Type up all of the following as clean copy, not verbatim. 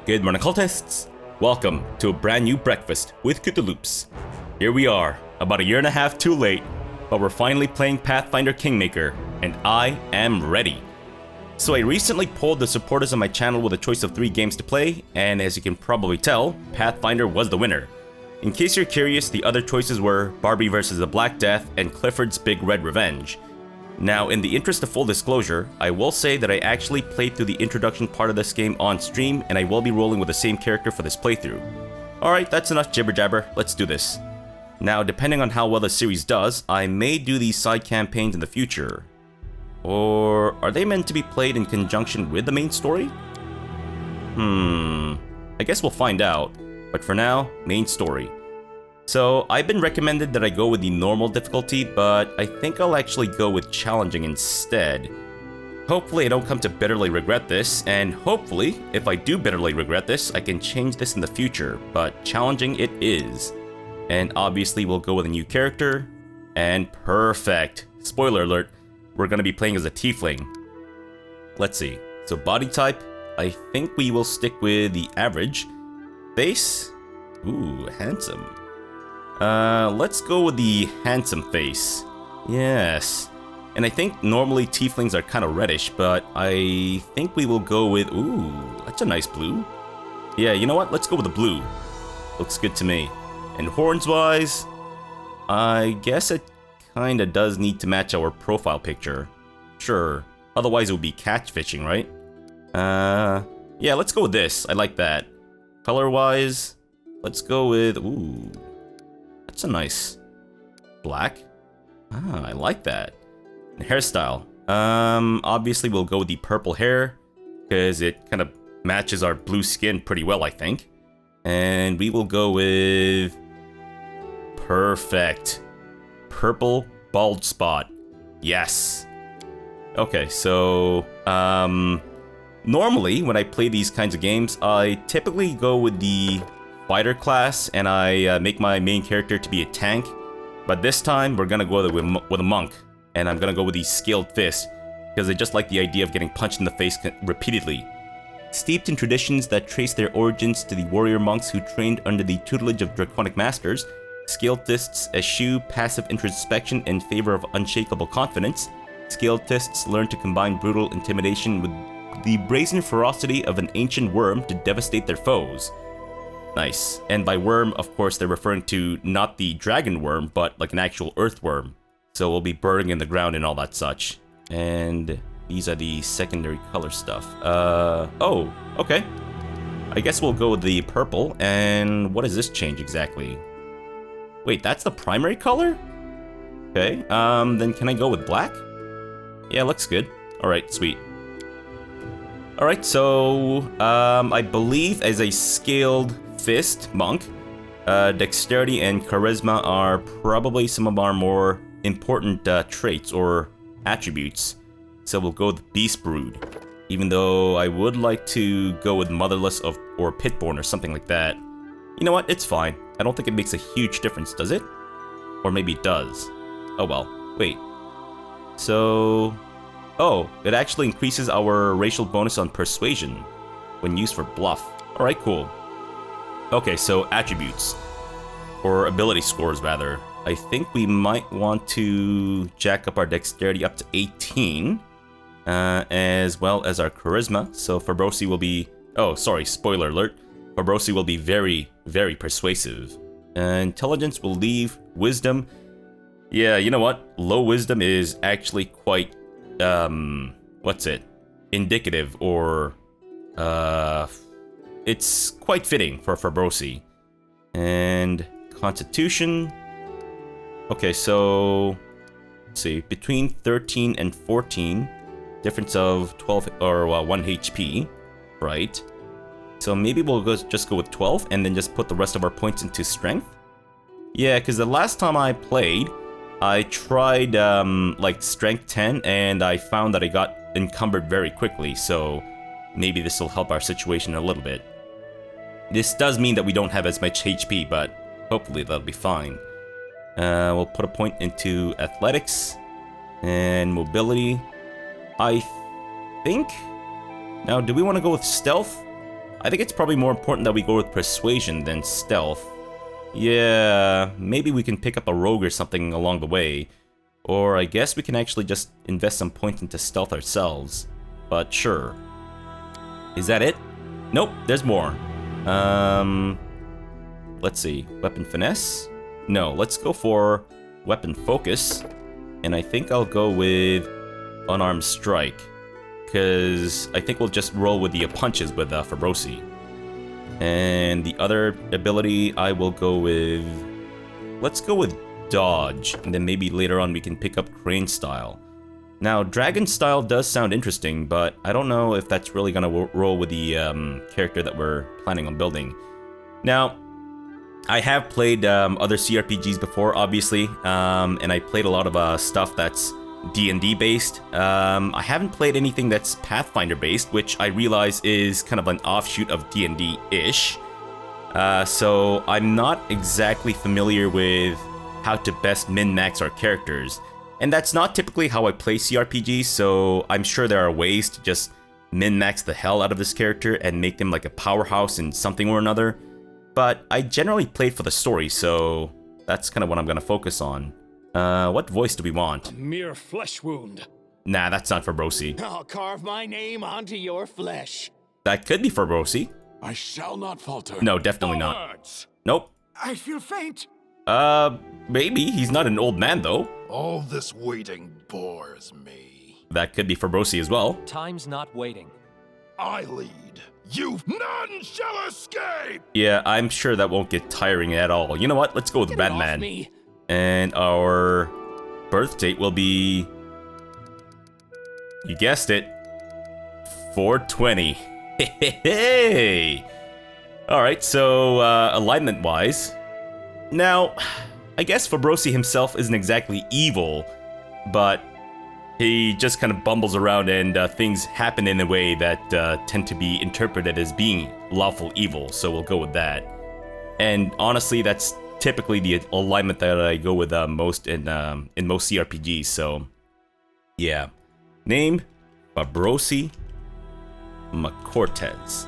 Good morning, cultists! Welcome to a brand new breakfast with CthuLoops. Here we are, about a year and a half too late, but we're finally playing Pathfinder Kingmaker, and I am ready. So I recently polled the supporters on my channel with a choice of 3 games to play, and as you can probably tell, Pathfinder was the winner. In case you're curious, the other choices were Barbie vs. the Black Death and Clifford's Big Red Revenge. Now, in the interest of full disclosure, I will say that I actually played through the introduction part of this game on stream, and I will be rolling with the same character for this playthrough. Alright, that's enough jibber jabber, let's do this. Now, depending on how well the series does, I may do these side campaigns in the future. Or are they meant to be played in conjunction with the main story? I guess we'll find out, but for now, main story. So, I've been recommended that I go with the normal difficulty, but I think I'll actually go with challenging instead. Hopefully I don't come to bitterly regret this, and hopefully, if I do bitterly regret this, I can change this in the future, but challenging it is. And obviously we'll go with a new character, and perfect! Spoiler alert, we're gonna be playing as a tiefling. Let's see, so body type, I think we will stick with the average. Face? Ooh, handsome. Let's go with the handsome face. Yes. And I think normally tieflings are kind of reddish, but I think we will go with... Ooh, that's a nice blue. Yeah, you know what? Let's go with the blue. Looks good to me. And horns-wise, I guess it kind of does need to match our profile picture. Sure. Otherwise it would be catfishing, right? Yeah, let's go with this. I like that. Color-wise, let's go with... Ooh... That's a nice black. Ah, I like that. And hairstyle. Obviously we'll go with the purple hair because it kind of matches our blue skin pretty well, I think. And we will go with perfect purple bald spot. Yes. Okay, so normally when I play these kinds of games, I typically go with the fighter class, and I make my main character to be a tank. But this time, we're gonna go with a monk, and I'm gonna go with the scaled fist, because I just like the idea of getting punched in the face repeatedly. Steeped in traditions that trace their origins to the warrior monks who trained under the tutelage of draconic masters, scaled fists eschew passive introspection in favor of unshakable confidence. Scaled fists learn to combine brutal intimidation with the brazen ferocity of an ancient worm to devastate their foes. Nice. And by worm, of course, they're referring to not the dragon worm, but like an actual earthworm. So we'll be burrowing in the ground and all that such. And these are the secondary color stuff. Oh, okay. I guess we'll go with the purple. And what does this change exactly? Wait, that's the primary color? Okay, then can I go with black? Yeah, looks good. Alright, sweet. Alright, so, I believe as a scaled fist monk, dexterity and charisma are probably some of our more important traits or attributes. So we'll go with Beast Brood, even though I would like to go with Motherless or Pitborn or something like that. You know what? It's fine. I don't think it makes a huge difference, does it? Or maybe it does. Oh well. Wait. So... Oh, it actually increases our racial bonus on Persuasion when used for bluff. Alright, cool. Okay, so attributes. Or ability scores, rather. I think we might want to jack up our dexterity up to 18. As well as our charisma. So Fabrosi will be... Oh, sorry, spoiler alert. Fabrosi will be very, very persuasive. Intelligence will leave. Wisdom. Yeah, you know what? Low wisdom is actually quite... what's it? Indicative, or, it's quite fitting for Fabrosi. And Constitution. Okay, so, let's see, between 13 and 14, difference of 12 or 1 HP, right? So maybe we'll just go with 12 and then just put the rest of our points into strength. Yeah, because the last time I played, I tried like strength 10 and I found that I got encumbered very quickly, so maybe this will help our situation a little bit. This does mean that we don't have as much HP, but hopefully that'll be fine. We'll put a point into athletics and mobility. I think... Now, do we want to go with stealth? I think it's probably more important that we go with persuasion than stealth. Yeah, maybe we can pick up a rogue or something along the way. Or I guess we can actually just invest some points into stealth ourselves. But sure. Is that it? Nope, there's more. Let's see. Weapon finesse? No, let's go for weapon focus. And I think I'll go with unarmed strike. Because I think we'll just roll with the punches with Fabrosi. And the other ability I will go with... Let's go with dodge. And then maybe later on we can pick up crane style. Now, dragon style does sound interesting, but I don't know if that's really going to roll with the character that we're planning on building. Now, I have played other CRPGs before, obviously, and I played a lot of stuff that's D&D based. I haven't played anything that's Pathfinder based, which I realize is kind of an offshoot of D&D-ish. So I'm not exactly familiar with how to best min-max our characters. And that's not typically how I play CRPGs, so I'm sure there are ways to just min-max the hell out of this character and make them like a powerhouse in something or another. But I generally played for the story, so that's kind of what I'm going to focus on. What voice do we want? A mere flesh wound. Nah, that's not Fabrosi. I'll carve my name onto your flesh. That could be Fabrosi. I shall not falter. No, definitely not. Nope. I feel faint. Maybe. He's not an old man, though. All this waiting bores me. That could be Fabrosi as well. Time's not waiting. I lead. You none shall escape! Yeah, I'm sure that won't get tiring at all. You know what? Let's go with Batman. Me. And our birth date will be... You guessed it. 420. Hey! Alright, so, alignment-wise... Now, I guess Fabrosi himself isn't exactly evil, but he just kind of bumbles around and things happen in a way that tend to be interpreted as being lawful evil, so we'll go with that. And honestly, that's typically the alignment that I go with most in most CRPGs, so yeah. Name, Fabrosi Cortez.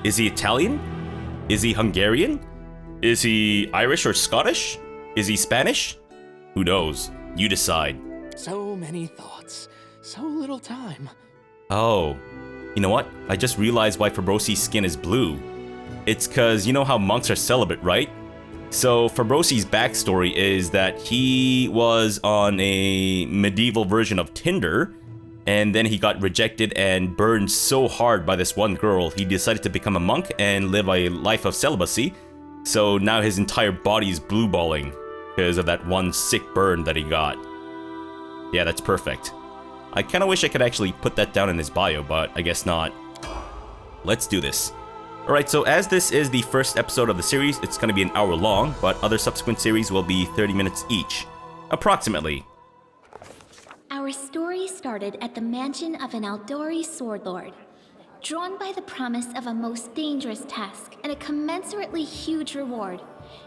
Is he Italian? Is he Hungarian? Is he Irish or Scottish? Is he Spanish? Who knows? You decide. So many thoughts, so little time. Oh, you know what? I just realized why Fabrosi's skin is blue. It's cause you know how monks are celibate, right? So Fabrosi's backstory is that he was on a medieval version of Tinder, and then he got rejected and burned so hard by this one girl, he decided to become a monk and live a life of celibacy. So now his entire body is blue balling because of that one sick burn that he got. Yeah, that's perfect. I kind of wish I could actually put that down in his bio, but I guess not. Let's do this. Alright, so as this is the first episode of the series, it's going to be an hour long, but other subsequent series will be 30 minutes each. Approximately. Our story started at the mansion of an Aldori Swordlord. Drawn by the promise of a most dangerous task and a commensurately huge reward,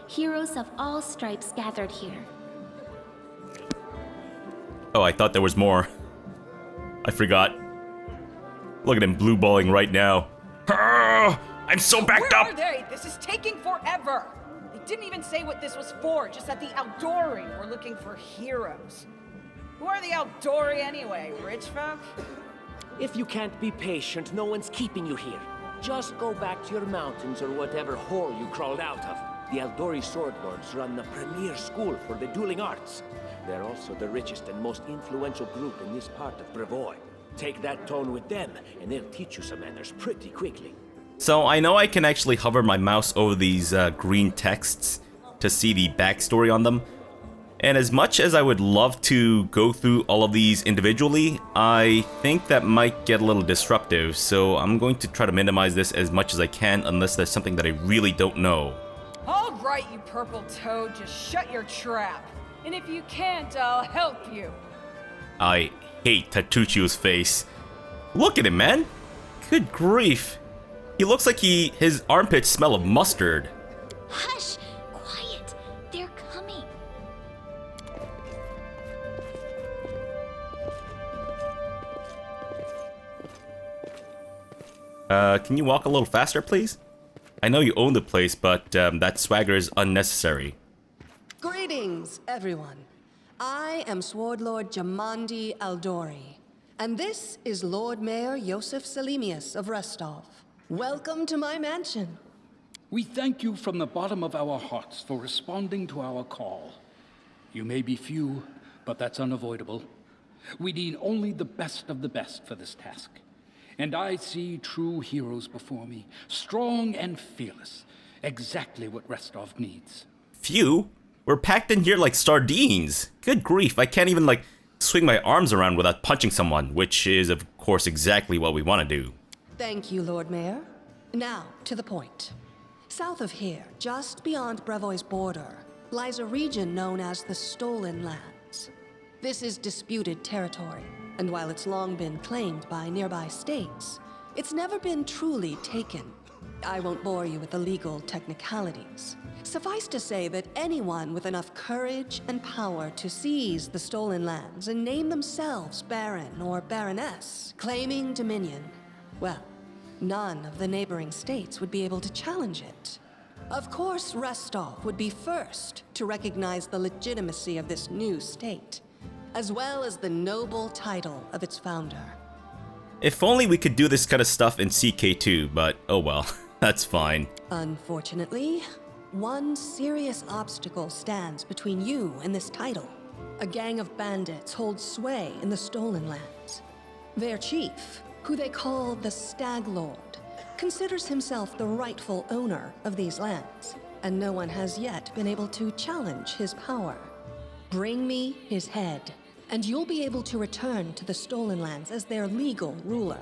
heroes of all stripes gathered here. Oh, I thought there was more. I forgot. Look at him blue balling right now. I'm so backed up! Where are they? This is taking forever! They didn't even say what this was for, just that the Aldori were looking for heroes. Who are the Aldori anyway? Rich folk? If you can't be patient, no one's keeping you here. Just go back to your mountains or whatever hole you crawled out of. The Aldori Swordlords run the premier school for the dueling arts. They're also the richest and most influential group in this part of Brevoy. Take that tone with them, and they'll teach you some manners pretty quickly. So I know I can actually hover my mouse over these green texts to see the backstory on them. And as much as I would love to go through all of these individually, I think that might get a little disruptive, so I'm going to try to minimize this as much as I can unless there's something that I really don't know. All right, you purple toad, just shut your trap. And if you can't, I'll help you. I hate Tatucci's face. Look at him, man! Good grief. He looks like his armpits smell of mustard. Hush! Quiet! They're coming. Can you walk a little faster, please? I know you own the place, but that swagger is unnecessary. Greetings, everyone. I am Swordlord Jamandi Aldori, and this is Lord Mayor Yosef Selimius of Restov. Welcome to my mansion. We thank you from the bottom of our hearts for responding to our call. You may be few, but that's unavoidable. We need only the best of the best for this task. And I see true heroes before me, strong and fearless, exactly what Restov needs. Few? We're packed in here like sardines. Good grief, I can't even, like, swing my arms around without punching someone, which is, of course, exactly what we want to do. Thank you, Lord Mayor. Now, to the point. South of here, just beyond Brevoy's border, lies a region known as the Stolen Lands. This is disputed territory, and while it's long been claimed by nearby states, it's never been truly taken. I won't bore you with the legal technicalities. Suffice to say that anyone with enough courage and power to seize the stolen lands and name themselves Baron or Baroness, claiming dominion, well, none of the neighboring states would be able to challenge it. Of course, Restov would be first to recognize the legitimacy of this new state, as well as the noble title of its founder. If only we could do this kind of stuff in CK2, but oh well, that's fine. Unfortunately, one serious obstacle stands between you and this title. A gang of bandits holds sway in the Stolen Lands. Their chief, who they call the Stag Lord, considers himself the rightful owner of these lands, and no one has yet been able to challenge his power. Bring me his head, and you'll be able to return to the Stolen Lands as their legal ruler.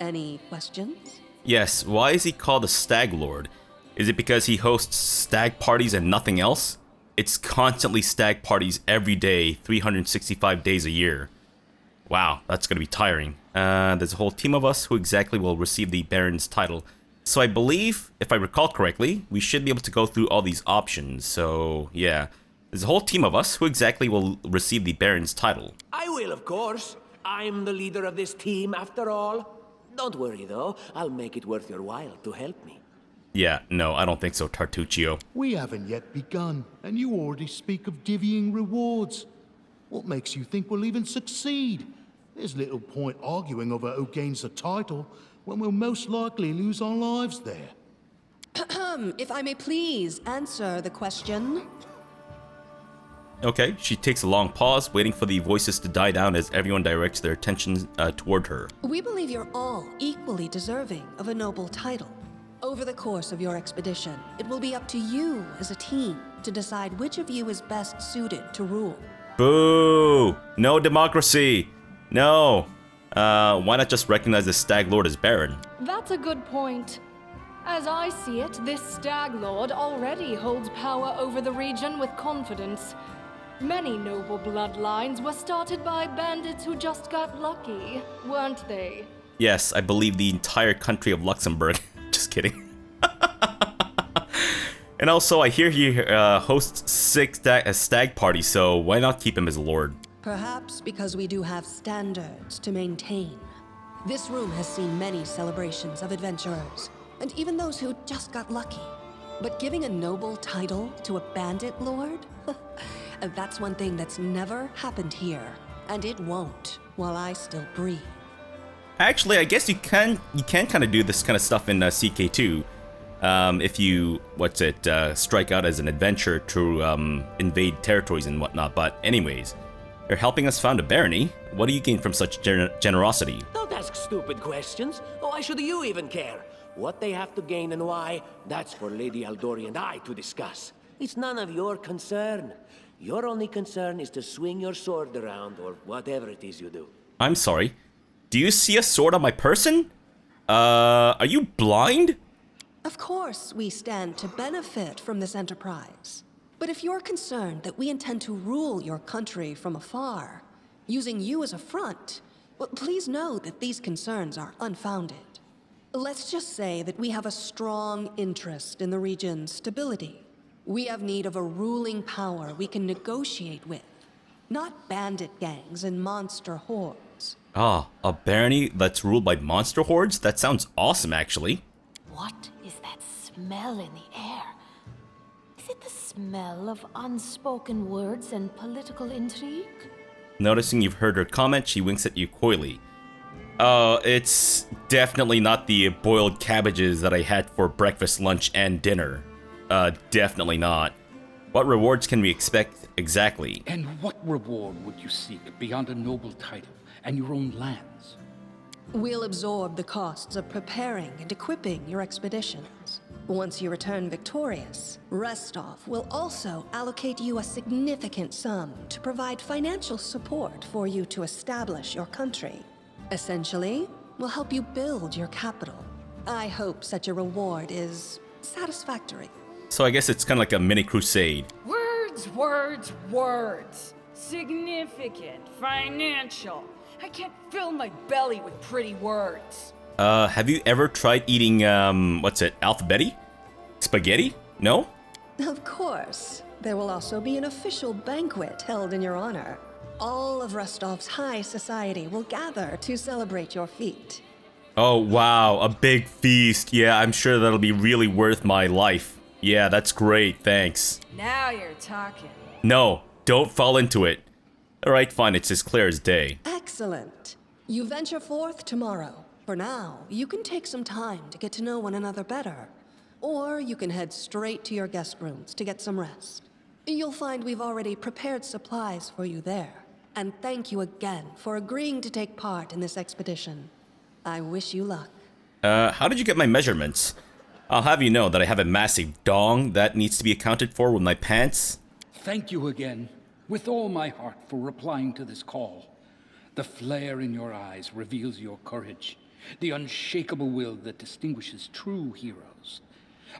Any questions? Yes, why is he called the Stag Lord? Is it because he hosts stag parties and nothing else? It's constantly stag parties every day, 365 days a year. Wow, that's gonna be tiring. There's a whole team of us who exactly will receive the Baron's title. So I believe, if I recall correctly, we should be able to go through all these options. So yeah, there's a whole team of us who exactly will receive the Baron's title. I will, of course. I'm the leader of this team, after all. Don't worry, though. I'll make it worth your while to help me. Yeah, no, I don't think so, Tartuccio. We haven't yet begun, and you already speak of divvying rewards. What makes you think we'll even succeed? There's little point arguing over who gains the title when we'll most likely lose our lives there. If I may please answer the question. Okay, she takes a long pause, waiting for the voices to die down as everyone directs their attention toward her. We believe you're all equally deserving of a noble title. Over the course of your expedition, it will be up to you as a team to decide which of you is best suited to rule. Boo! No democracy! No! Why not just recognize the Stag Lord as Baron? That's a good point. As I see it, this Stag Lord already holds power over the region with confidence. Many noble bloodlines were started by bandits who just got lucky, weren't they? Yes, I believe the entire country of Luxembourg. Just kidding. And also, I hear he hosts a stag party, so why not keep him as lord? Perhaps because we do have standards to maintain. This room has seen many celebrations of adventurers, and even those who just got lucky. But giving a noble title to a bandit lord? That's one thing that's never happened here, and it won't while I still breathe. Actually, I guess you can kind of do this kind of stuff in CK2. If you, strike out as an adventurer to invade territories and whatnot. But anyways, you're helping us found a barony. What do you gain from such generosity? Don't ask stupid questions. Why should you even care? What they have to gain and why, that's for Lady Aldori and I to discuss. It's none of your concern. Your only concern is to swing your sword around or whatever it is you do. I'm sorry. Do you see a sword on my person? Are you blind? Of course, we stand to benefit from this enterprise. But if you're concerned that we intend to rule your country from afar, using you as a front, well, please know that these concerns are unfounded. Let's just say that we have a strong interest in the region's stability. We have need of a ruling power we can negotiate with, not bandit gangs and monster hordes. hordes. Ah, a barony that's ruled by monster hordes? That sounds awesome, actually. What is that smell in the air? Is it the smell of unspoken words and political intrigue? Noticing you've heard her comment, she winks at you coyly. It's definitely not the boiled cabbages that I had for breakfast, lunch, and dinner. Definitely not. What rewards can we expect exactly? And what reward would you seek beyond a noble title and your own lands? We'll absorb the costs of preparing and equipping your expeditions. Once you return victorious, Restov will also allocate you a significant sum to provide financial support for you to establish your country. Essentially, we'll help you build your capital. I hope such a reward is satisfactory. So I guess it's kind of like a mini crusade. Words, words, words. Significant, financial. I can't fill my belly with pretty words. Have you ever tried eating, what's it, alphabetti? Spaghetti? No? Of course. There will also be an official banquet held in your honor. All of Restov's high society will gather to celebrate your feat. Oh, wow, a big feast. Yeah, I'm sure that'll be really worth my life. Yeah, that's great, thanks. Now you're talking. No, don't fall into it. Alright, fine, it's as clear as day. Excellent. You venture forth tomorrow. For now, you can take some time to get to know one another better. Or you can head straight to your guest rooms to get some rest. You'll find we've already prepared supplies for you there. And thank you again for agreeing to take part in this expedition. I wish you luck. How did you get my measurements? I'll have you know that I have a massive dong that needs to be accounted for with my pants. Thank you again, with all my heart, for replying to this call. The flare in your eyes reveals your courage, the unshakable will that distinguishes true heroes.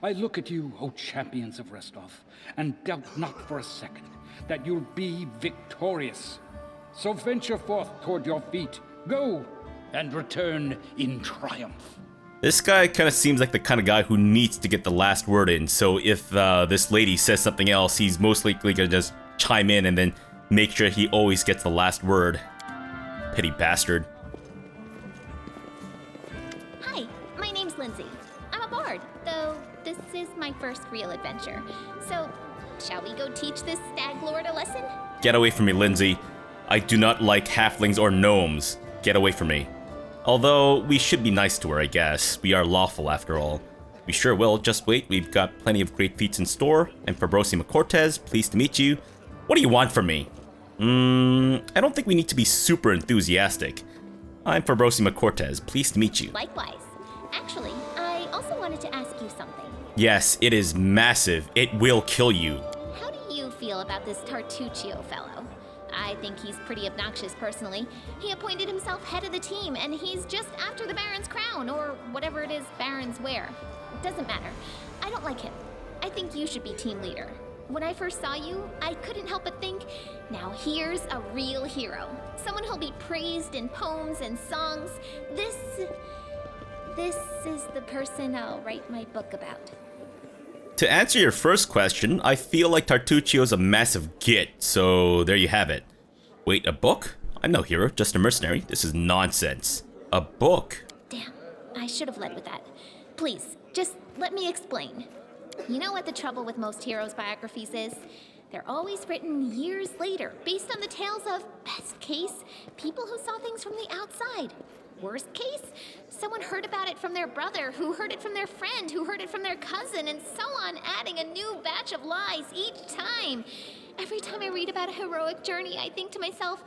I look at you, O champions of Restov, and doubt not for a second that you'll be victorious. So venture forth toward your feet, go, and return in triumph. This guy kind of seems like the kind of guy who needs to get the last word in, so if this lady says something else, he's most likely gonna just chime in and then make sure he always gets the last word. Pity bastard. Hi, my name's Lindsay. I'm a bard, though this is my first real adventure. So, shall we go teach this stag lord a lesson? Get away from me, Lindsay. I do not like halflings or gnomes. Get away from me. Although, we should be nice to her, I guess. We are lawful, after all. We sure will. Just wait, we've got plenty of great feats in store. I'm Fabrosi McCortez, pleased to meet you. What do you want from me? I don't think we need to be super enthusiastic. I'm Fabrosi McCortez, pleased to meet you. Likewise. Actually, I also wanted to ask you something. Yes, it is massive. It will kill you. How do you feel about this Tartuccio fellow? I think he's pretty obnoxious personally. He appointed himself head of the team, and he's just after the Baron's crown, or whatever it is barons wear. Doesn't matter. I don't like him. I think you should be team leader. When I first saw you, I couldn't help but think, now here's a real hero. Someone who'll be praised in poems and songs. This is the person I'll write my book about. To answer your first question, I feel like Tartuccio's a massive git, so there you have it. Wait, a book? I'm no hero, just a mercenary. This is nonsense. A book? Damn, I should have led with that. Please, just let me explain. You know what the trouble with most heroes' biographies is? They're always written years later, based on the tales of, best case, people who saw things from the outside. Worst case, someone heard about it from their brother, who heard it from their friend, who heard it from their cousin, and so on, adding a new batch of lies each time. Every time I read about a heroic journey, I think to myself,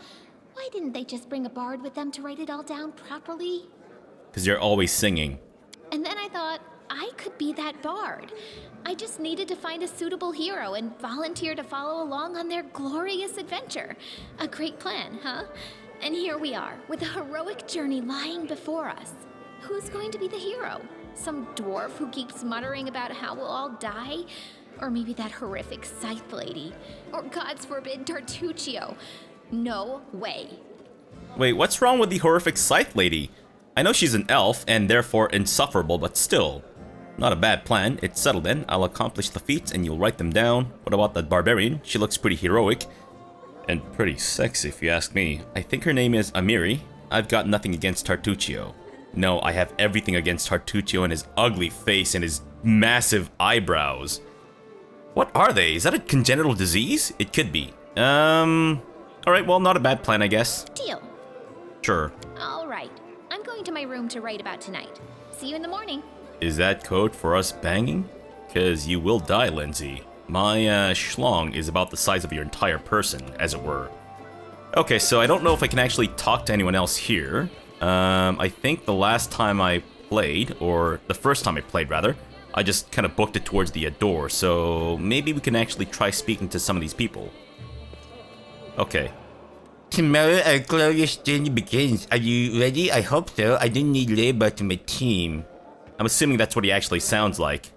why didn't they just bring a bard with them to write it all down properly? Because you're always singing. And then I thought, I could be that bard. I just needed to find a suitable hero and volunteer to follow along on their glorious adventure. A great plan, huh? And here we are, with a heroic journey lying before us. Who's going to be the hero? Some dwarf who keeps muttering about how we'll all die? Or maybe that horrific scythe lady? Or, God's forbid, Tartuccio? No way. Wait, what's wrong with the horrific scythe lady? I know she's an elf, and therefore insufferable, but still. Not a bad plan. It's settled then. I'll accomplish the feats, and you'll write them down. What about that barbarian? She looks pretty heroic. And pretty sexy, if you ask me. I think her name is Amiri. I've got nothing against Tartuccio. No, I have everything against Tartuccio and his ugly face and his massive eyebrows. What are they? Is that a congenital disease? It could be. Alright, well, not a bad plan, I guess. Deal. Sure. All right. I'm going to my room to write about tonight. See you in the morning. Is that code for us banging? Cause you will die, Lindsay. My, schlong is about the size of your entire person, as it were. Okay, so I don't know if I can actually talk to anyone else here. I think the last time I played, or the first time I played, rather, I just kind of booked it towards the door, so maybe we can actually try speaking to some of these people. Okay. Tomorrow our glorious journey begins. Are you ready? I hope so. I don't need labor to my team. I'm assuming that's what he actually sounds like.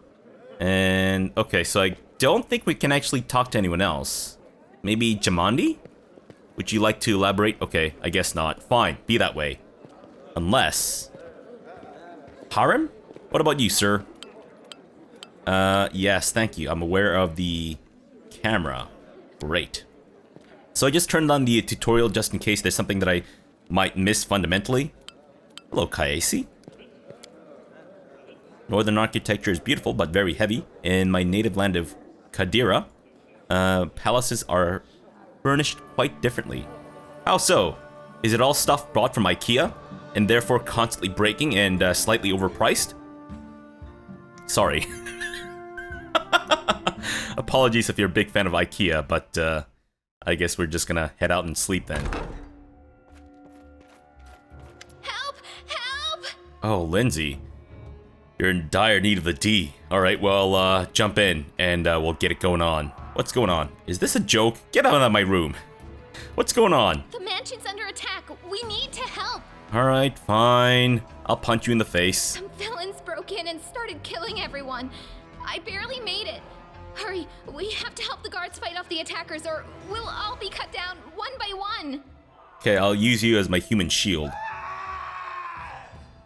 And, okay, so I don't think we can actually talk to anyone else. Maybe Jamandi? Would you like to elaborate? Okay, I guess not. Fine, be that way. Unless... Harem? What about you, sir? Yes, thank you. I'm aware of the camera. Great. So I just turned on the tutorial just in case there's something that I might miss fundamentally. Hello, Kaesi. Northern architecture is beautiful, but very heavy. In my native land of Kadira, palaces are furnished quite differently. How so? Is it all stuff brought from IKEA, and therefore constantly breaking and slightly overpriced? Sorry. Apologies if you're a big fan of IKEA, but I guess we're just gonna head out and sleep then. Help! Help! Oh, Lindsay. You're in dire need of the D. Alright, well, jump in, and we'll get it going on. What's going on? Is this a joke? Get out of my room. What's going on? The mansion's under attack. We need to help. Alright, fine. I'll punch you in the face. Some villains broke in and started killing everyone. I barely made it. Hurry, we have to help the guards fight off the attackers or we'll all be cut down one by one. Okay, I'll use you as my human shield.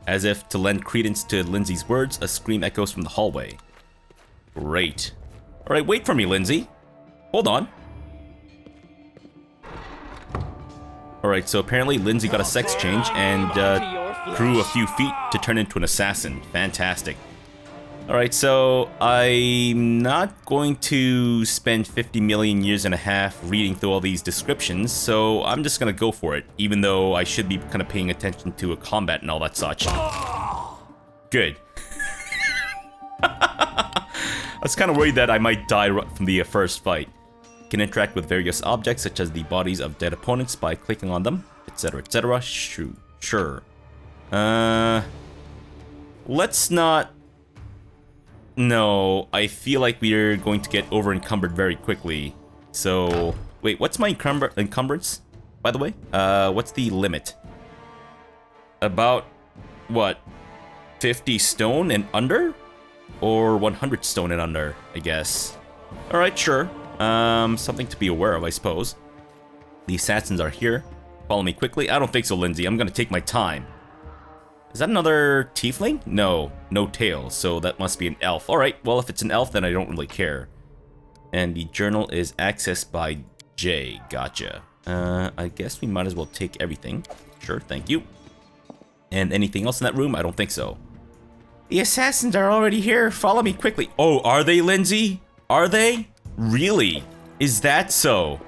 As if to lend credence to Lindsay's words, a scream echoes from the hallway. Great. Alright, wait for me, Lindsay. Hold on. Alright, so apparently Lindsay got a sex change and grew a few feet to turn into an assassin. Fantastic. Alright, so I'm not going to spend 50 million years and a half reading through all these descriptions, so I'm just gonna go for it, even though I should be kind of paying attention to a combat and all that such. Good. I was kind of worried that I might die from the first fight. You can interact with various objects, such as the bodies of dead opponents by clicking on them, etc., etc. Sure. Let's not... No, I feel like we're going to get over-encumbered very quickly. So, wait, what's my encumbrance, by the way? What's the limit? About, what, 50 stone and under? Or 100 stone and under, I guess. Alright, sure. Something to be aware of, I suppose. The assassins are here. Follow me quickly. I don't think so, Lindsay. I'm gonna take my time. Is that another tiefling? No, no tail, so that must be an elf. Alright, well, if it's an elf, then I don't really care. And the journal is accessed by J. Gotcha. I guess we might as well take everything. Sure, thank you. And anything else in that room? I don't think so. The assassins are already here. Follow me quickly. Oh, are they, Lindsay? Are they? Really? Is that so?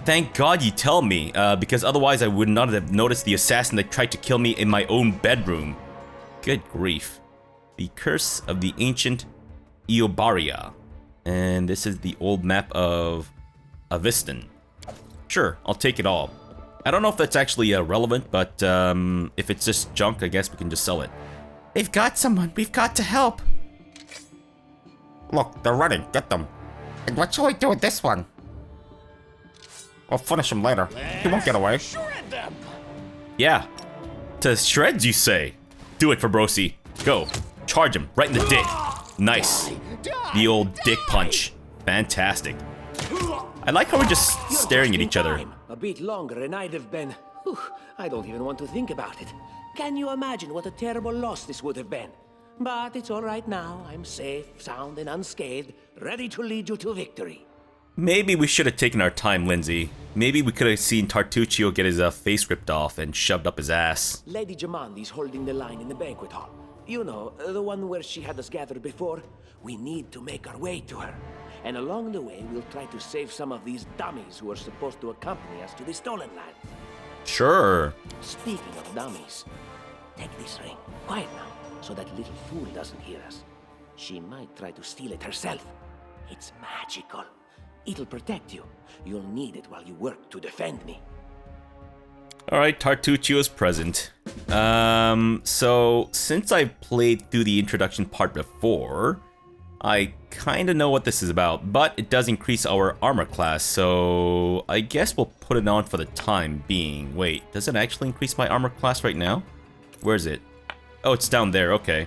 Thank God you tell me, because otherwise I would not have noticed the assassin that tried to kill me in my own bedroom. Good grief. The Curse of the Ancient Eobaria. And this is the old map of Aviston. Sure, I'll take it all. I don't know if that's actually relevant, but if it's just junk, I guess we can just sell it. They've got someone. We've got to help. Look, they're running. Get them. And what shall we do with this one? We'll finish him later. He won't get away. Shred them. Yeah. To shreds, you say? Do it, Fabrosi. Go. Charge him right in the dick. Nice. The old dick punch. Fantastic. I like how we're just staring at each other. A bit longer and I'd have been... Whew, I don't even want to think about it. Can you imagine what a terrible loss this would have been? But it's all right now. I'm safe, sound, and unscathed, ready to lead you to victory. Maybe we should have taken our time, Lindsay. Maybe we could have seen Tartuccio get his face ripped off and shoved up his ass. Lady Jamandi's holding the line in the banquet hall. You know, the one where she had us gathered before. We need to make our way to her. And along the way, we'll try to save some of these dummies who are supposed to accompany us to the stolen land. Sure. Speaking of dummies, take this ring. Quiet now, so that little fool doesn't hear us. She might try to steal it herself. It's magical. It'll protect you. You'll need it while you work to defend me. Alright, Tartuccio's present. So since I played through the introduction part before, I kinda know what this is about, but it does increase our armor class, so I guess we'll put it on for the time being. Wait, does it actually increase my armor class right now? Where is it? Oh, it's down there, okay.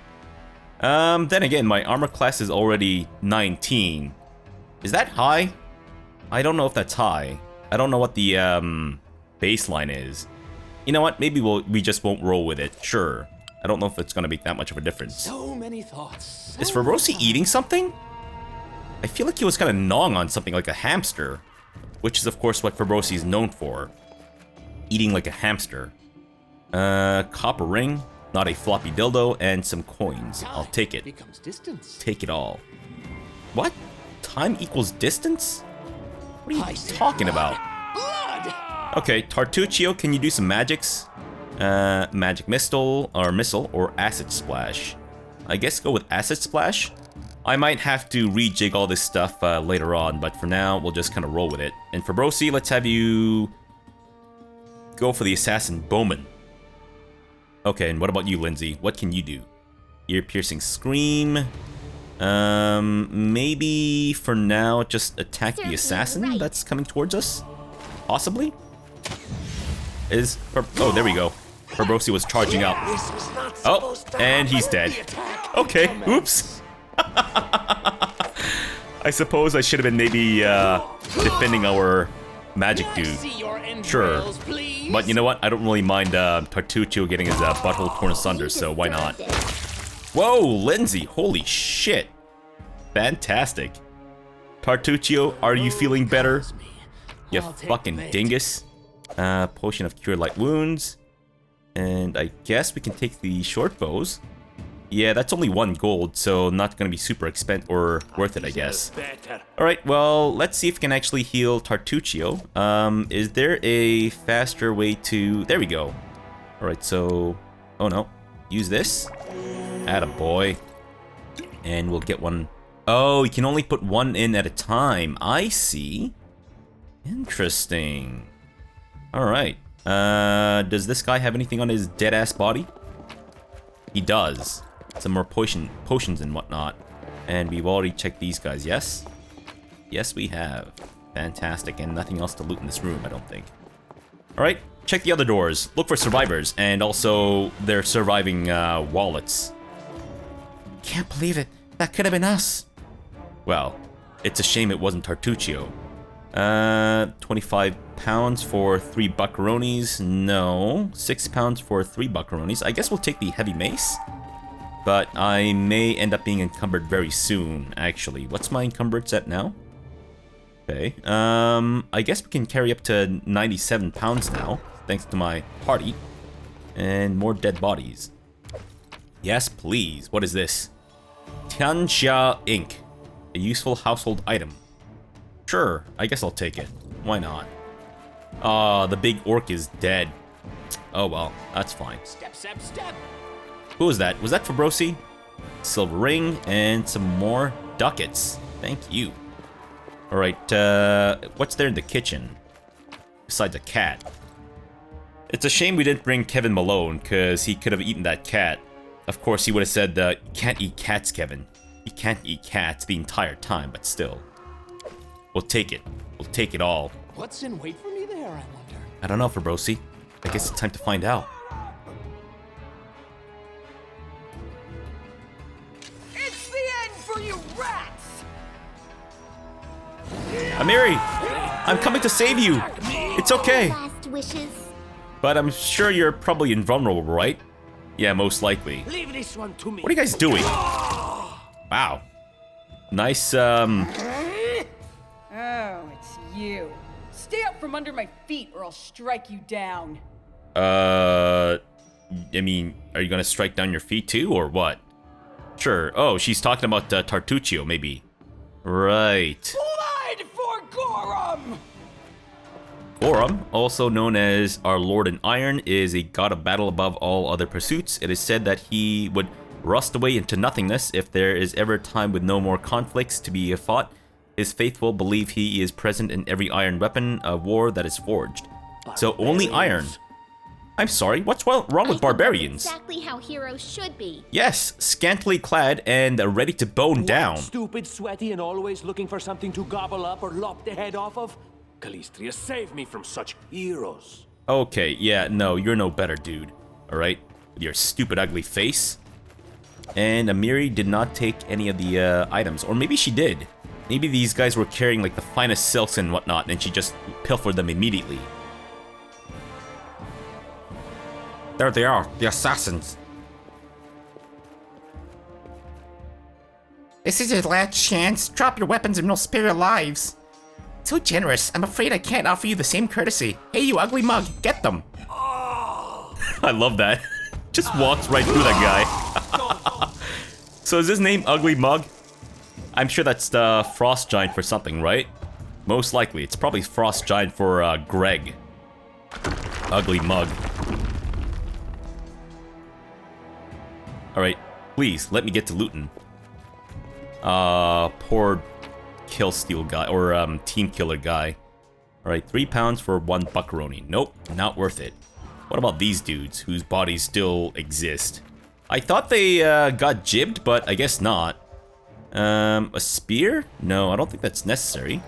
Then again, my armor class is already 19. Is that high? I don't know if that's high. I don't know what the, baseline is. You know what? Maybe we just won't roll with it. Sure. I don't know if it's gonna make that much of a difference. So many thoughts. Is Fabrosi eating something? I feel like he was kind of gnawing on something like a hamster, which is of course what Fabrosi is known for. Eating like a hamster. Copper ring, not a floppy dildo, and some coins. I'll take it. Becomes distance. Take it all. What? Time equals distance? What are you talking about? Blood! Okay, Tartuccio, can you do some magics? Magic missile, or acid splash. I guess go with acid splash. I might have to rejig all this stuff later on, but for now, we'll just kind of roll with it. And Fabrosi, let's have you go for the assassin Bowman. Okay, and what about you, Lindsay? What can you do? Ear-piercing scream. Maybe for now, just attack the assassin that's coming towards us? Possibly? Oh, there we go. Fabrosi was charging out. Oh, and he's dead. Okay, oops. I suppose I should have been maybe defending our magic dude. Sure. But you know what? I don't really mind Tartuccio getting his butthole torn asunder, so why not? Whoa, Lindsay, holy shit. Fantastic. Tartuccio, are you feeling better? You fucking dingus. Potion of Cure Light Wounds. And I guess we can take the short bows. Yeah, that's only 1 gold, so not gonna be super expensive or worth it, I guess. Alright, well, let's see if we can actually heal Tartuccio. Is there a faster way to... There we go. Alright, so... Oh no. Use this. Attaboy. And we'll get one... Oh, you can only put 1 in at a time. I see. Interesting. Alright. Does this guy have anything on his dead-ass body? He does. Some more potions and whatnot. And we've already checked these guys, yes? Yes, we have. Fantastic. And nothing else to loot in this room, I don't think. Alright, check the other doors. Look for survivors. And also their surviving wallets. Can't believe it. That could have been us. Well, it's a shame it wasn't Tartuccio. 25 pounds for 3 buckaronis. No. 6 pounds for 3 buckaronis. I guess we'll take the heavy mace. But I may end up being encumbered very soon, actually. What's my encumbrance at now? Okay. I guess we can carry up to 97 pounds now, thanks to my party. And more dead bodies. Yes, please. What is this? Tianxia ink. A useful household item. Sure, I guess I'll take it. Why not? The big orc is dead. Oh well, that's fine. Step, step, step. Who was that? Was that Fabrosi? Silver ring and some more ducats. Thank you. Alright, what's there in the kitchen? Besides a cat. It's a shame we didn't bring Kevin Malone, because he could have eaten that cat. Of course, he would have said, you can't eat cats, Kevin. You can't eat cats the entire time, but still. We'll take it. We'll take it all. What's in wait for me there, I wonder? I don't know, Fabrosi. I guess it's time to find out. It's the end for you rats! Amiri! I'm coming to save you! It's okay! Last wishes. But I'm sure you're probably invulnerable, right? Yeah, most likely. Leave this one to me. What are you guys doing? Wow. Nice, Oh, from under my feet or I'll strike you down. I mean, are you gonna strike down your feet too, or what? Sure. Oh, she's talking about Tartuccio, maybe. Right. Blood for Gorum! Gorum, also known as our Lord in Iron, is a god of battle above all other pursuits. It is said that he would rust away into nothingness if there is ever a time with no more conflicts to be fought. His faithful believe he is present in every iron weapon of war that is forged. So only iron. I'm sorry, what's wrong with barbarians? Exactly how heroes should be. Yes, scantily clad and ready to bone down. Stupid, sweaty, and always looking for something to gobble up or lop the head off of? Calistria, save me from such heroes. Okay, yeah, no, you're no better, dude. Alright? With your stupid, ugly face. And Amiri did not take any of the items. Or maybe she did. Maybe these guys were carrying like the finest silks and whatnot, and she just pilfered them immediately. There they are, the assassins. This is your last chance. Drop your weapons and we'll spare your lives. So generous. I'm afraid I can't offer you the same courtesy. Hey, you ugly mug, get them. I love that. Just walks right through that guy. So is his name Ugly Mug? I'm sure that's the Frost Giant for something, right? Most likely. It's probably Frost Giant for Greg. Ugly Mug. Alright, please, let me get to looting. Poor kill steal guy, or team killer guy. Alright, 3 pounds for 1 buckaroni. Nope, not worth it. What about these dudes, whose bodies still exist? I thought they got jibbed, but I guess not. A spear? No, I don't think that's necessary.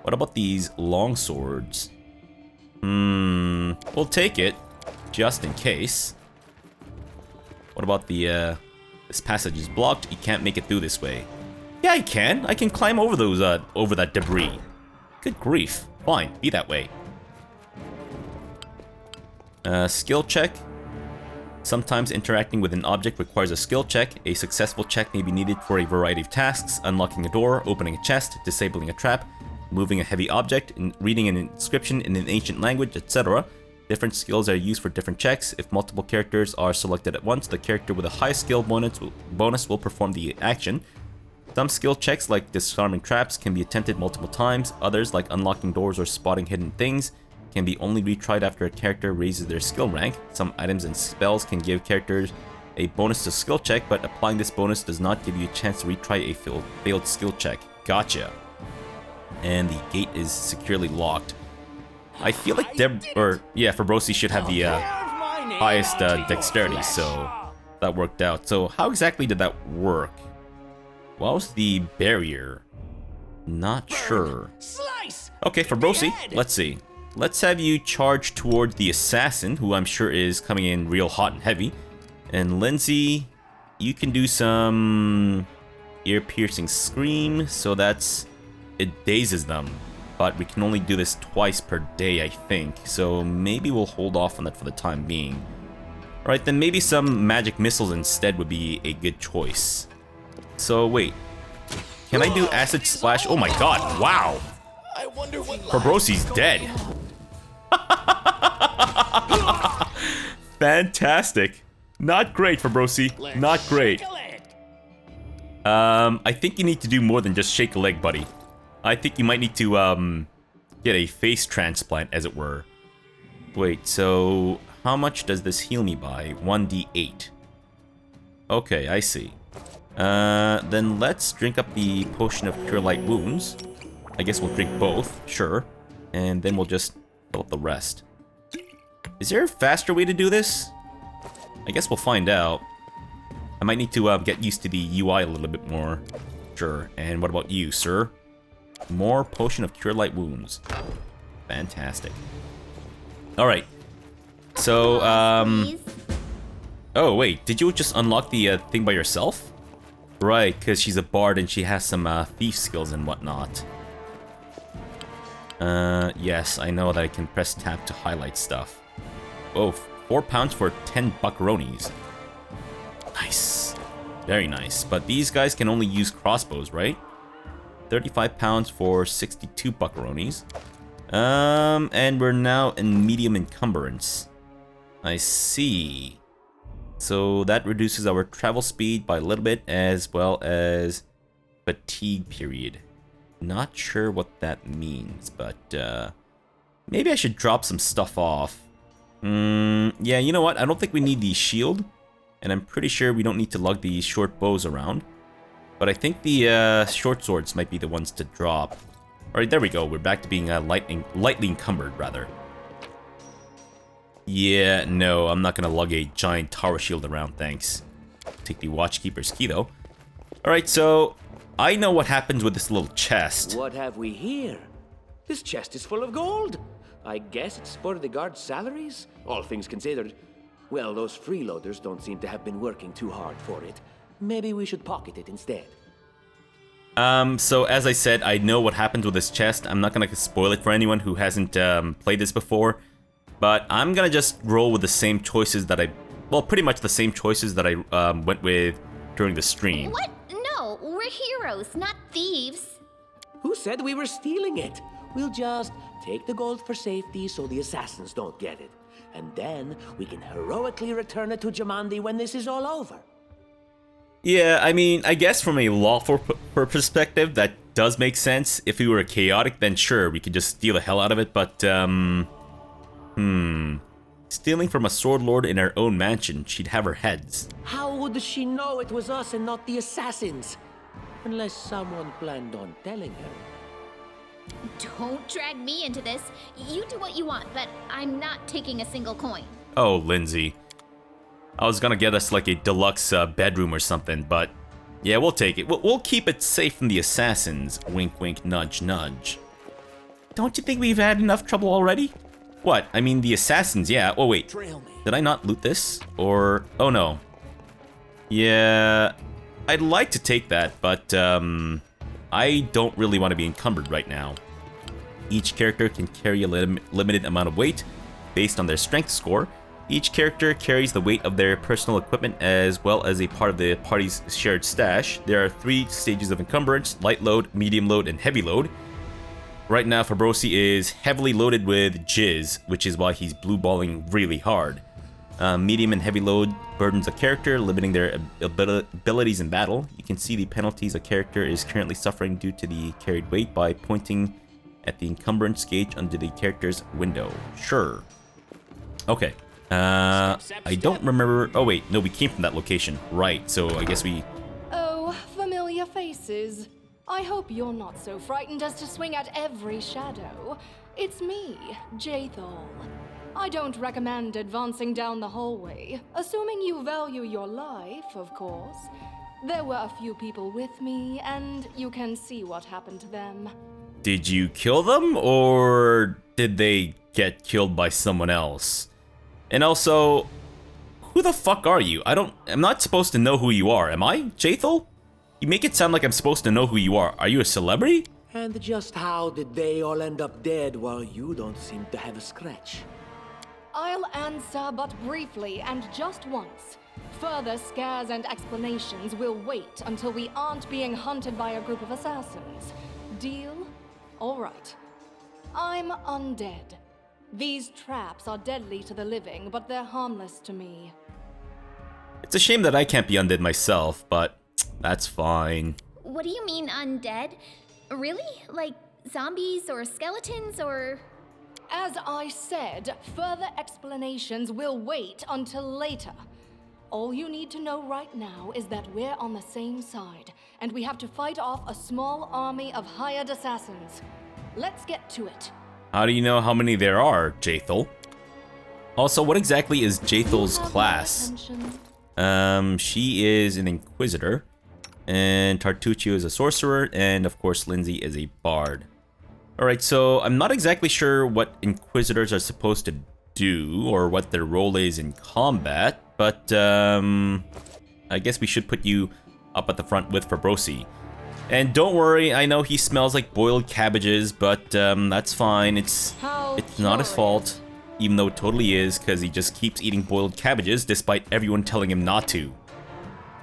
What about these long swords? We'll take it, just in case. What about the, this passage is blocked, you can't make it through this way. Yeah, I can climb over those, over that debris. Good grief. Fine, be that way. Skill check. Sometimes interacting with an object requires a skill check. A successful check may be needed for a variety of tasks: unlocking a door, opening a chest, disabling a trap, moving a heavy object, and reading an inscription in an ancient language, etc. Different skills are used for different checks. If multiple characters are selected at once, the character with the highest skill bonus will perform the action. Some skill checks, like disarming traps, can be attempted multiple times. Others, like unlocking doors or spotting hidden things, can be only retried after a character raises their skill rank. Some items and spells can give characters a bonus to skill check, but applying this bonus does not give you a chance to retry a failed skill check. Gotcha. And the gate is securely locked. I feel like Fabrosi should have the highest dexterity, so that worked out. So how exactly did that work? What was the barrier? Not sure. Okay, Fabrosi, let's see. Let's have you charge towards the assassin, who I'm sure is coming in real hot and heavy. And Lindsay, you can do some ear-piercing scream, so it dazes them. But we can only do this twice per day, I think. So maybe we'll hold off on that for the time being. Alright, then maybe some magic missiles instead would be a good choice. So wait, can I do acid splash? Oh my god, wow! Fabrosi's dead. Fantastic. Not great, Fabrosi. Not great. I think you need to do more than just shake a leg, buddy. I think you might need to get a face transplant, as it were. Wait, so how much does this heal me by? 1d8. Okay, I see. Then let's drink up the potion of cure light wounds. I guess we'll drink both, sure. And then we'll just fill up the rest. Is there a faster way to do this? I guess we'll find out. I might need to get used to the UI a little bit more. Sure, and what about you, sir? More potion of cure light wounds. Fantastic. Alright. So, oh, wait, did you just unlock the thing by yourself? Right, because she's a bard and she has some thief skills and whatnot. Yes, I know that I can press tab to highlight stuff. Oh, 4 pounds for 10 buckaronis. Nice. Very nice. But these guys can only use crossbows, right? 35 pounds for 62 buckaronis. And we're now in medium encumbrance. I see. So that reduces our travel speed by a little bit, as well as fatigue period. Not sure what that means, but maybe I should drop some stuff off. Yeah, you know what? I don't think we need the shield, and I'm pretty sure we don't need to lug the short bows around. But I think the short swords might be the ones to drop. Alright, there we go. We're back to being lightly encumbered, rather. Yeah, no, I'm not gonna lug a giant tower shield around, thanks. Take the Watchkeeper's key, though. Alright, so I know what happens with this little chest. What have we here? This chest is full of gold. I guess it's for the guards' salaries, all things considered. Well, those freeloaders don't seem to have been working too hard for it. Maybe we should pocket it instead. So as I said, I know what happens with this chest. I'm not gonna spoil it for anyone who hasn't played this before. But I'm gonna just roll with the same choices that well, pretty much the same choices that I went with during the stream. What? No, we're heroes, not thieves. Who said we were stealing it? We'll just take the gold for safety so the assassins don't get it. And then we can heroically return it to Jamandi when this is all over. Yeah, I mean, I guess from a lawful perspective, that does make sense. If we were chaotic, then sure, we could just steal the hell out of it, but, stealing from a sword lord in our own mansion, she'd have her heads. How would she know it was us and not the assassins? Unless someone planned on telling her. Don't drag me into this. You do what you want, but I'm not taking a single coin. Oh, Lindsay. I was gonna get us like a deluxe bedroom or something, but yeah, we'll take it. We'll keep it safe from the assassins. Wink, wink, nudge, nudge. Don't you think we've had enough trouble already? What? I mean, the assassins, yeah. Oh, wait. Did I not loot this? Or... oh, no. Yeah... I'd like to take that, but, I don't really want to be encumbered right now. Each character can carry a limited amount of weight based on their strength score. Each character carries the weight of their personal equipment as well as a part of the party's shared stash. There are 3 stages of encumbrance: light load, medium load, and heavy load. Right now, Fabrosi is heavily loaded with jizz, which is why he's blue balling really hard. Medium and heavy load burdens a character, limiting their abilities in battle. You can see the penalties a character is currently suffering due to the carried weight by pointing at the encumbrance gauge under the character's window. Sure. Okay. I don't remember... oh wait, no, we came from that location. Right, so I guess we... oh, familiar faces. I hope you're not so frightened as to swing at every shadow. It's me, Jathal. I don't recommend advancing down the hallway, assuming you value your life, of course. There were a few people with me, and you can see what happened to them. Did you kill them, or did they get killed by someone else? And also, who the fuck are you? I'm not supposed to know who you are, am I, Jathal? You make it sound like I'm supposed to know who you are. Are you a celebrity? And just how did they all end up dead while you don't seem to have a scratch? I'll answer but briefly and just once. Further scares and explanations will wait until we aren't being hunted by a group of assassins. Deal? All right. I'm undead. These traps are deadly to the living, but they're harmless to me. It's a shame that I can't be undead myself, but that's fine. What do you mean undead? Really? Like zombies or skeletons or... As I said, further explanations will wait until later. All you need to know right now is that we're on the same side, and we have to fight off a small army of hired assassins. Let's get to it. How do you know how many there are, Jathal? Also, what exactly is Jathal's class? She is an Inquisitor, and Tartuccio is a Sorcerer, and of course Lindsay is a Bard. Alright, so I'm not exactly sure what Inquisitors are supposed to do, or what their role is in combat, but I guess we should put you up at the front with Fabrosi. And don't worry, I know he smells like boiled cabbages, but that's fine. It's not his fault, even though it totally is, because he just keeps eating boiled cabbages despite everyone telling him not to.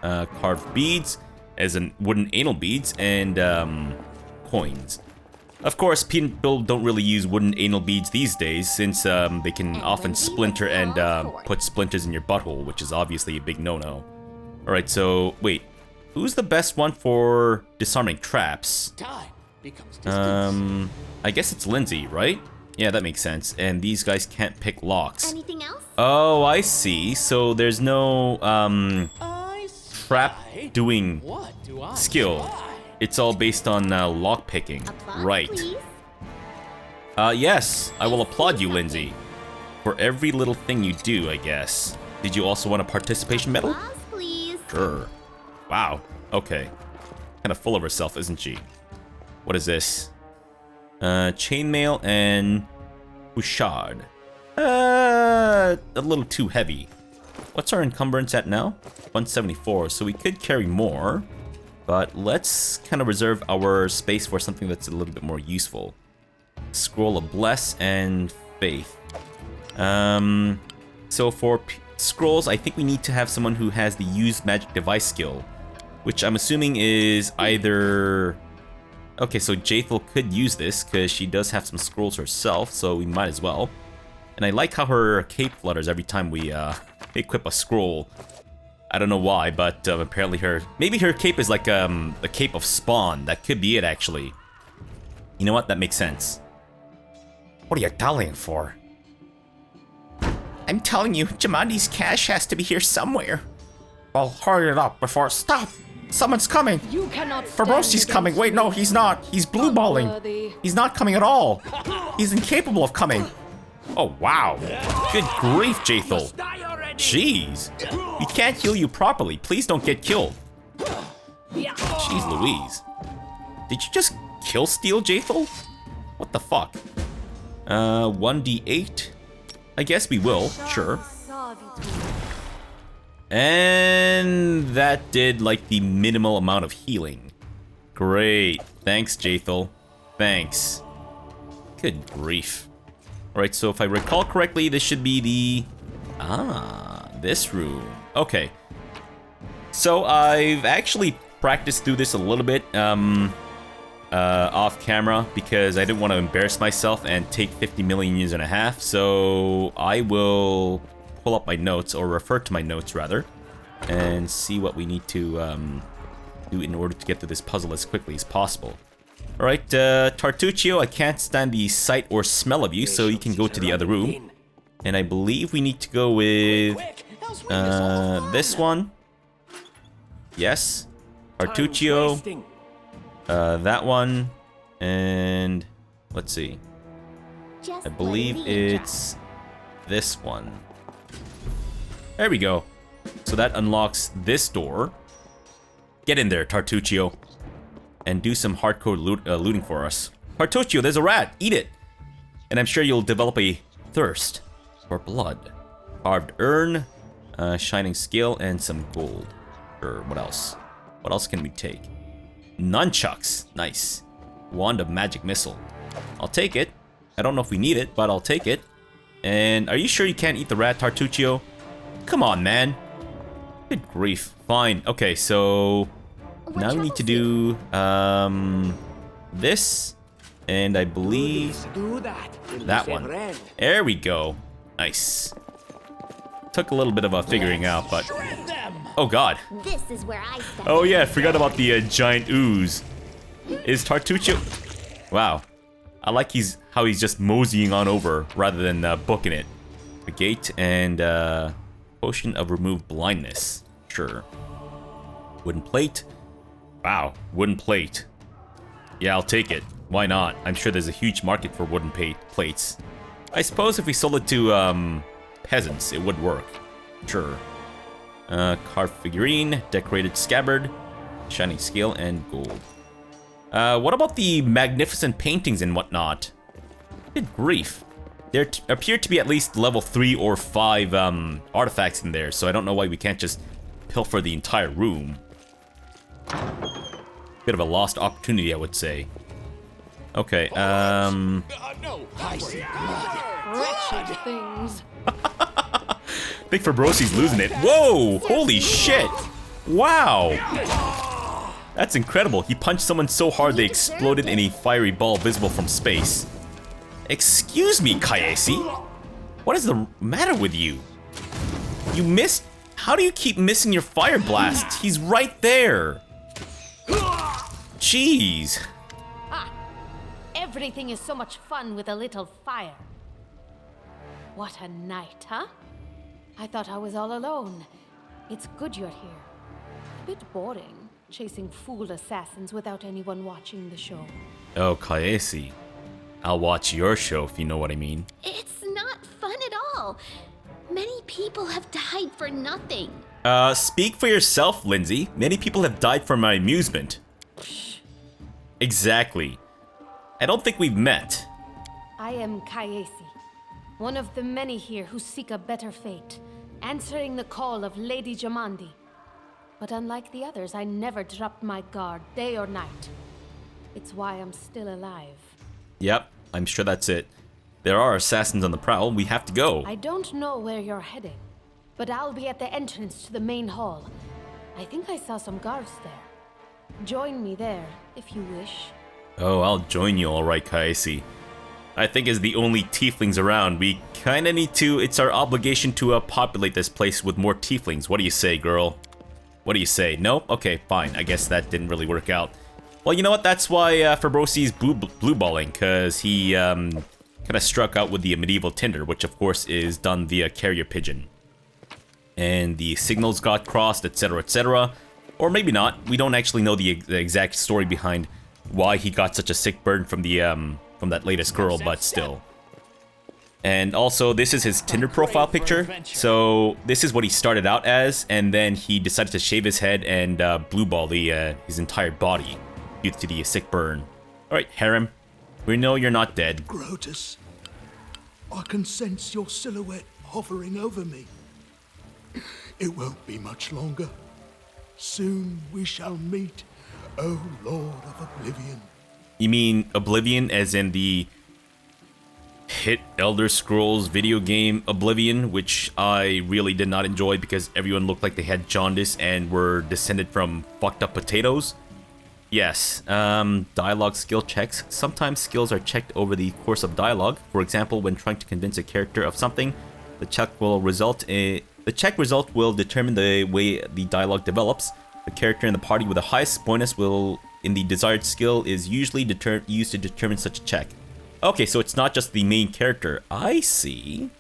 Carved beads, as in wooden anal beads, and coins. Of course, people don't really use wooden anal beads these days, since they can often splinter and put splinters in your butthole, which is obviously a big no-no. Alright, so, wait. Who's the best one for disarming traps? Time becomes distance. I guess it's Lindsay, right? Yeah, that makes sense. And these guys can't pick locks. Anything else? Oh, I see. So there's no, trap doing What do I skill. spy? It's all based on lock picking. Applause, Right. please. Yes, I will applaud you, Lindsay. For every little thing you do, I guess. Did you also want a participation medal? Applause, please. Sure. Wow. Okay. Kind of full of herself, isn't she? What is this? Chainmail and Bouchard. A little too heavy. What's our encumbrance at now? 174, so we could carry more. But let's kind of reserve our space for something that's a little bit more useful. Scroll of Bless and Faith. So for scrolls, I think we need to have someone who has the Use Magic Device skill, which I'm assuming is either... Okay, so Jaethel could use this, because she does have some scrolls herself, so we might as well. And I like how her cape flutters every time we equip a scroll. I don't know why, but apparently maybe her cape is like the cape of Spawn. That could be it, actually. You know what? That makes sense. What are you dallying for? I'm telling you, Jamandi's cash has to be here somewhere. Well, hurry it up before... Stop! Someone's coming! You cannot stand Fabrosi's coming! against Wait, no, me. he's not! He's blue balling! Unworthy. He's not coming at all! He's incapable of coming! Oh, wow. Good grief, Jaethel. Jeez. We can't heal you properly. Please don't get killed. Jeez Louise. Did you just kill steal, Jaethel? What the fuck? 1d8? I guess we will, sure. And that did like the minimal amount of healing. Great. Thanks, Jaethel. Thanks. Good grief. Alright, so if I recall correctly, this should be the... this room. Okay. So I've actually practiced through this a little bit off camera because I didn't want to embarrass myself and take 50 million years and a half. So I will pull up my notes, or refer to my notes rather, and see what we need to do in order to get through this puzzle as quickly as possible. Alright, Tartuccio, I can't stand the sight or smell of you, so you can go to the other room. And I believe we need to go with this one. Yes. Tartuccio. That one. And let's see. I believe it's this one. There we go. So that unlocks this door. Get in there, Tartuccio. And do some hardcore looting for us. Tartuccio, there's a rat. Eat it. And I'm sure you'll develop a thirst for blood. Carved urn, shining scale, and some gold. Sure, what else? What else can we take? Nunchucks. Nice. Wand of magic missile. I'll take it. I don't know if we need it, but I'll take it. And are you sure you can't eat the rat, Tartuccio? Come on, man. Good grief. Fine. Okay, so... now we need to do this, and I believe that one. There we go. Nice. Took a little bit of a figuring out, but oh god. This is where I step. Oh yeah, I forgot about the giant ooze. Is Tartuccio? Wow, I like how he's just moseying on over rather than booking it. The gate and potion of remove blindness. Sure. Wooden plate. Wow, wooden plate. Yeah, I'll take it. Why not? I'm sure there's a huge market for wooden plates. I suppose if we sold it to peasants, it would work. Sure. Carved figurine, decorated scabbard, shining scale, and gold. What about the magnificent paintings and whatnot? Good grief. There appear to be at least level 3 or 5 artifacts in there, so I don't know why we can't just pilfer the entire room. Bit of a lost opportunity, I would say. Okay, No, I see blood. Wretched things. I think Fabrosi's losing it. Whoa! Holy shit! Wow! That's incredible. He punched someone so hard they exploded in a fiery ball visible from space. Excuse me, Kaesi. What is the matter with you? You missed? How do you keep missing your fire blast? He's right there. Jeez. Ah, everything is so much fun with a little fire. What a night, huh? I thought I was all alone. It's good you're here. A bit boring, chasing fool assassins without anyone watching the show. Oh, Kaesi. I'll watch your show if you know what I mean. It's not fun at all. Many people have died for nothing. Speak for yourself, Lindsay. Many people have died for my amusement. Exactly. I don't think we've met. I am Kaesi, one of the many here who seek a better fate, answering the call of Lady Jamandi. But unlike the others, I never dropped my guard, day or night. It's why I'm still alive. Yep, I'm sure that's it. There are assassins on the prowl. We have to go. I don't know where you're heading, but I'll be at the entrance to the main hall. I think I saw some guards there. Join me there, if you wish. Oh, I'll join you, alright, Kaesi. I think as the only tieflings around, we kinda need to... It's our obligation to populate this place with more tieflings. What do you say, girl? What do you say? No? Okay, fine. I guess that didn't really work out. Well, you know what? That's why Fabrosi's blue balling, because he kind of struck out with the Medieval Tinder, which of course is done via carrier pigeon. And the signals got crossed, etc., etc. Or maybe not. We don't actually know the exact story behind why he got such a sick burn from the from that latest girl, but still. And also, this is his Tinder profile picture. So this is what he started out as, and then he decided to shave his head and blue ball his entire body due to the sick burn. All right, Harem, we know you're not dead. Grotus, I can sense your silhouette hovering over me. It won't be much longer. Soon we shall meet, O Lord of Oblivion. You mean Oblivion as in the hit Elder Scrolls video game Oblivion, which I really did not enjoy because everyone looked like they had jaundice and were descended from fucked up potatoes? Yes, dialogue skill checks. Sometimes skills are checked over the course of dialogue. For example, when trying to convince a character of something, the check result will determine the way the dialogue develops. The character in the party with the highest bonus will in the desired skill is usually used to determine such a check. Okay, so it's not just the main character. I see.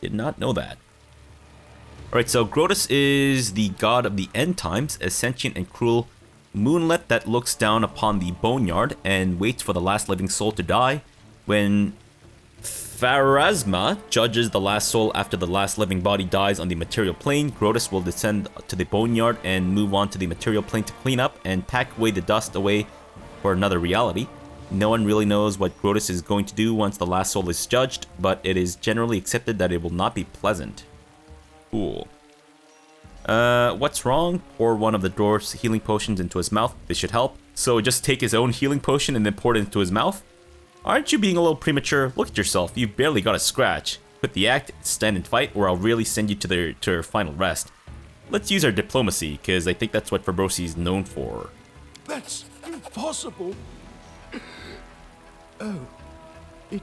Did not know that. Alright, so Grotus is the god of the end times, a sentient and cruel moonlet that looks down upon the boneyard and waits for the last living soul to die. When Pharasma judges the last soul after the last living body dies on the material plane, Grotus will descend to the boneyard and move on to the material plane to clean up and pack away the dust away for another reality. No one really knows what Grotus is going to do once the last soul is judged, but it is generally accepted that it will not be pleasant. Cool. What's wrong? Pour one of the dwarf's healing potions into his mouth. This should help. So just take his own healing potion and then pour it into his mouth? Aren't you being a little premature? Look at yourself. You've barely got a scratch. Quit the act, stand and fight, or I'll really send you to her final rest. Let's use our diplomacy, because I think that's what Fabrosi is known for. That's impossible. Oh, it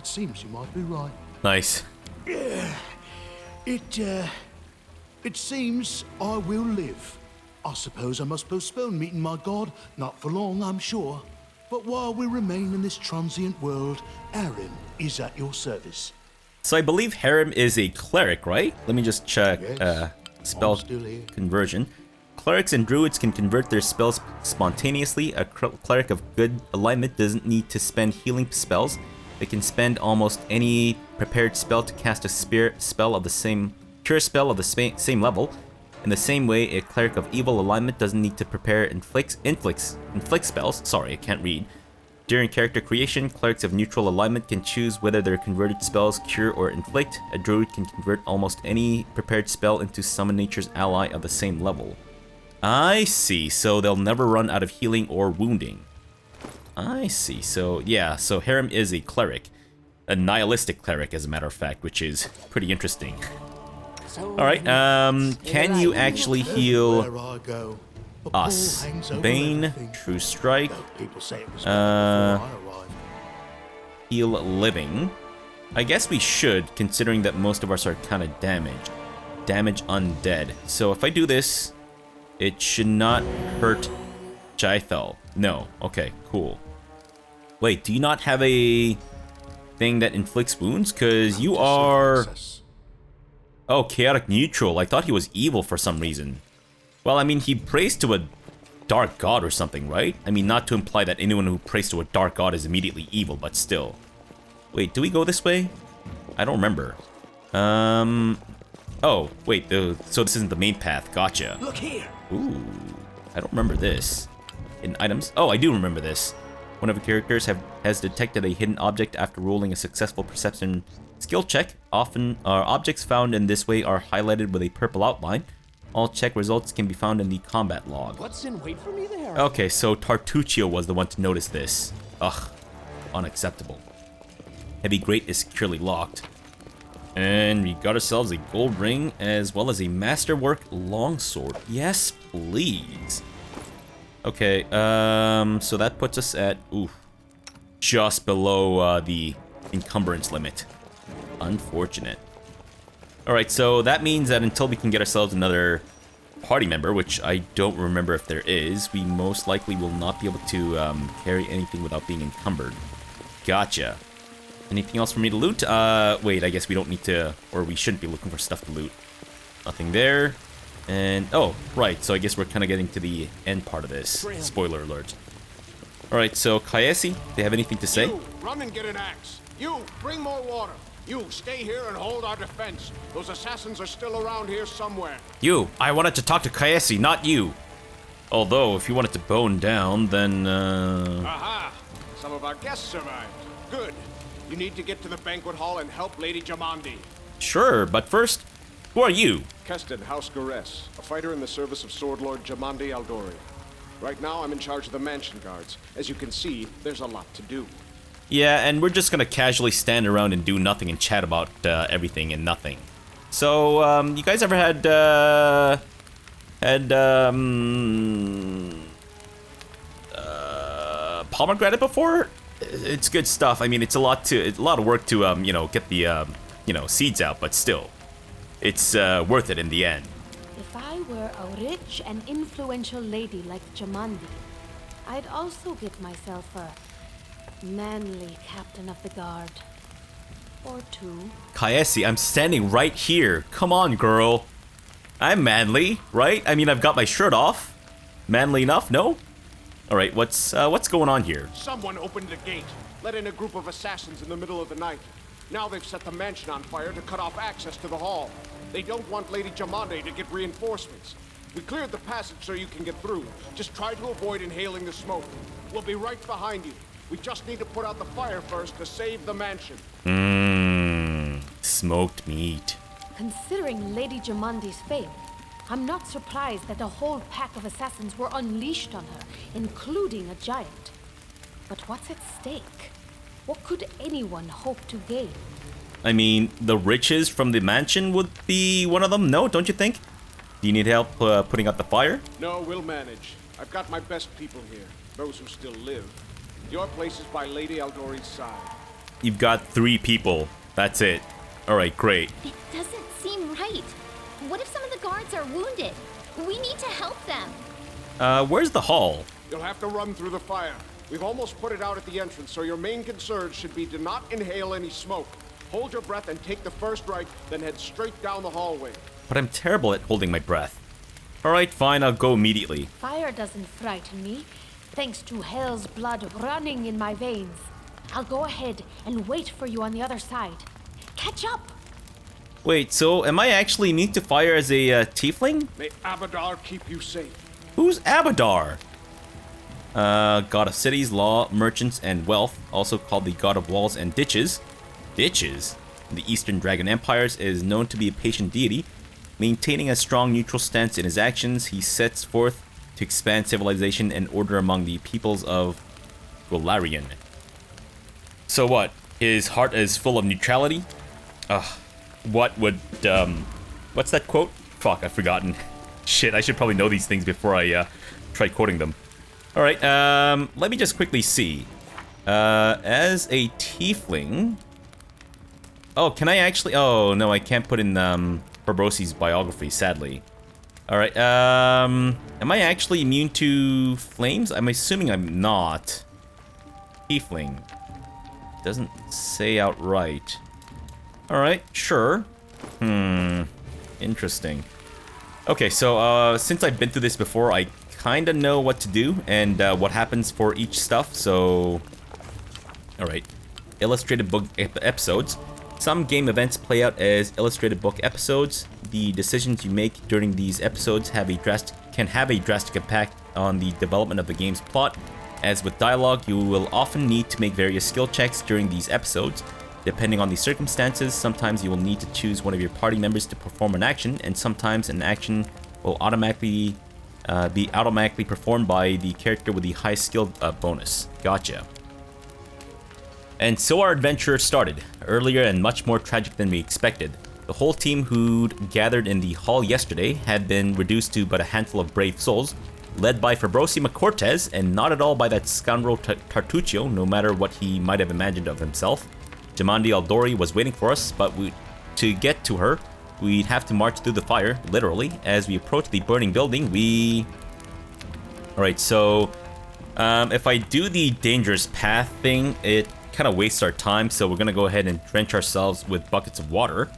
seems you might be right. Nice. It seems I will live. I suppose I must postpone meeting my god, not for long, I'm sure. But while we remain in this transient world, Aaron is at your service. So I believe Harem is a cleric, right? Let me just check spell conversion. Clerics and druids can convert their spells spontaneously. A cleric of good alignment doesn't need to spend healing spells. They can spend almost any prepared spell to cast a cure spell of the same level. In the same way, a cleric of evil alignment doesn't need to prepare inflict spells. Sorry, I can't read. During character creation, clerics of neutral alignment can choose whether their converted spells cure or inflict. A druid can convert almost any prepared spell into summon nature's ally of the same level. I see, so they'll never run out of healing or wounding. I see, so yeah, so Harem is a cleric. A nihilistic cleric, as a matter of fact, which is pretty interesting. Alright, can you actually heal... Where I go. us. Bane, True Strike, People say it was better before I arrived. Heal Living. I guess we should, considering that most of us are kind of damaged. Damage Undead. So if I do this, it should not hurt Jaithal. No. Okay, cool. Wait, do you not have a thing that inflicts wounds? Because you are... Oh, chaotic neutral. I thought he was evil for some reason. Well, I mean, he prays to a dark god or something, right? I mean, not to imply that anyone who prays to a dark god is immediately evil, but still. Wait, do we go this way? I don't remember. Oh, wait, so this isn't the main path. Gotcha. Look here. Ooh, I don't remember this. Hidden items? Oh, I do remember this. One of the characters has detected a hidden object after rolling a successful perception skill check. Often, objects found in this way are highlighted with a purple outline. All check results can be found in the combat log. What's in wait for me there? Okay, so Tartuccio was the one to notice this. Ugh, unacceptable. Heavy grate is securely locked. And we got ourselves a gold ring as well as a masterwork longsword. Yes, please. Okay, so that puts us at, just below the encumbrance limit. Unfortunate. Alright, so that means that until we can get ourselves another party member, which I don't remember if there is, we most likely will not be able to carry anything without being encumbered. Gotcha. Anything else for me to loot? Wait, I guess we don't need to, or we shouldn't be looking for stuff to loot. Nothing there. And, oh, right, so I guess we're kind of getting to the end part of this. Spoiler alert. Alright, so Kaesi, they have anything to say? You, run and get an axe. You, bring more water. You, stay here and hold our defense. Those assassins are still around here somewhere. You, I wanted to talk to Kaesi, not you. Although, if you wanted to bone down, then, Aha! Some of our guests survived. Good. You need to get to the banquet hall and help Lady Jamandi. Sure, but first, who are you? Keston, House Gares, a fighter in the service of Swordlord Jamandi Aldori. Right now, I'm in charge of the mansion guards. As you can see, there's a lot to do. Yeah, and we're just gonna casually stand around and do nothing and chat about everything and nothing. So, you guys ever had pomegranate before? It's good stuff. I mean, it's a lot of work to you know, get the seeds out, but still, it's worth it in the end. If I were a rich and influential lady like Jamandi, I'd also get myself a manly captain of the guard. Or two. Kaesi, I'm standing right here. Come on, girl. I'm manly, right? I mean, I've got my shirt off. Manly enough, no? Alright, what's going on here? Someone opened the gate, let in a group of assassins in the middle of the night. Now they've set the mansion on fire to cut off access to the hall. They don't want Lady Jamandi to get reinforcements. We cleared the passage so you can get through. Just try to avoid inhaling the smoke. We'll be right behind you. We just need to put out the fire first to save the mansion. Smoked meat. Considering Lady Jamandi's fate, I'm not surprised that a whole pack of assassins were unleashed on her, including a giant. But what's at stake? What could anyone hope to gain? I mean, the riches from the mansion would be one of them, no? Don't you think? Do you need help putting out the fire? No, we'll manage. I've got my best people here, those who still live. Your place is by Lady Aldori's side. You've got 3 people. That's it. Alright, great. It doesn't seem right. What if some of the guards are wounded? We need to help them. Where's the hall? You'll have to run through the fire. We've almost put it out at the entrance, so your main concern should be to not inhale any smoke. Hold your breath and take the first right, then head straight down the hallway. But I'm terrible at holding my breath. Alright, fine, I'll go immediately. Fire doesn't frighten me, thanks to hell's blood running in my veins. I'll go ahead and wait for you on the other side. Catch up! Wait, so am I actually immune to fire as a tiefling? May Abadar keep you safe. Who's Abadar? God of cities, law, merchants, and wealth, also called the god of walls and ditches. Ditches? In the Eastern Dragon Empires is known to be a patient deity. Maintaining a strong neutral stance in his actions, he sets forth to expand civilization and order among the peoples of Golarion. So what? His heart is full of neutrality? Ugh. What would, what's that quote? Fuck, I've forgotten. Shit, I should probably know these things before I try quoting them. Alright, let me just quickly see. As a tiefling... Oh, can I actually... Oh, no, I can't put in Fabrosi's biography, sadly. Alright, am I actually immune to flames? I'm assuming I'm not. Tiefling. Doesn't say outright. Alright, sure. Interesting. Okay, so since I've been through this before, I kind of know what to do and what happens for each stuff, so... Alright. Illustrated book episodes. Some game events play out as illustrated book episodes. The decisions you make during these episodes can have a drastic impact on the development of the game's plot. As with dialogue, you will often need to make various skill checks during these episodes. Depending on the circumstances, sometimes you will need to choose one of your party members to perform an action, and sometimes an action will automatically be automatically performed by the character with the highest skill bonus. Gotcha. And so our adventure started, earlier and much more tragic than we expected. The whole team who'd gathered in the hall yesterday had been reduced to but a handful of brave souls, led by Fabrosi McCortez, and not at all by that scoundrel Tartuccio, no matter what he might have imagined of himself. Jamandi Aldori was waiting for us, but to get to her, we'd have to march through the fire, literally. As we approached the burning building, Alright, so... if I do the dangerous path thing, it kind of wastes our time, so we're gonna go ahead and drench ourselves with buckets of water.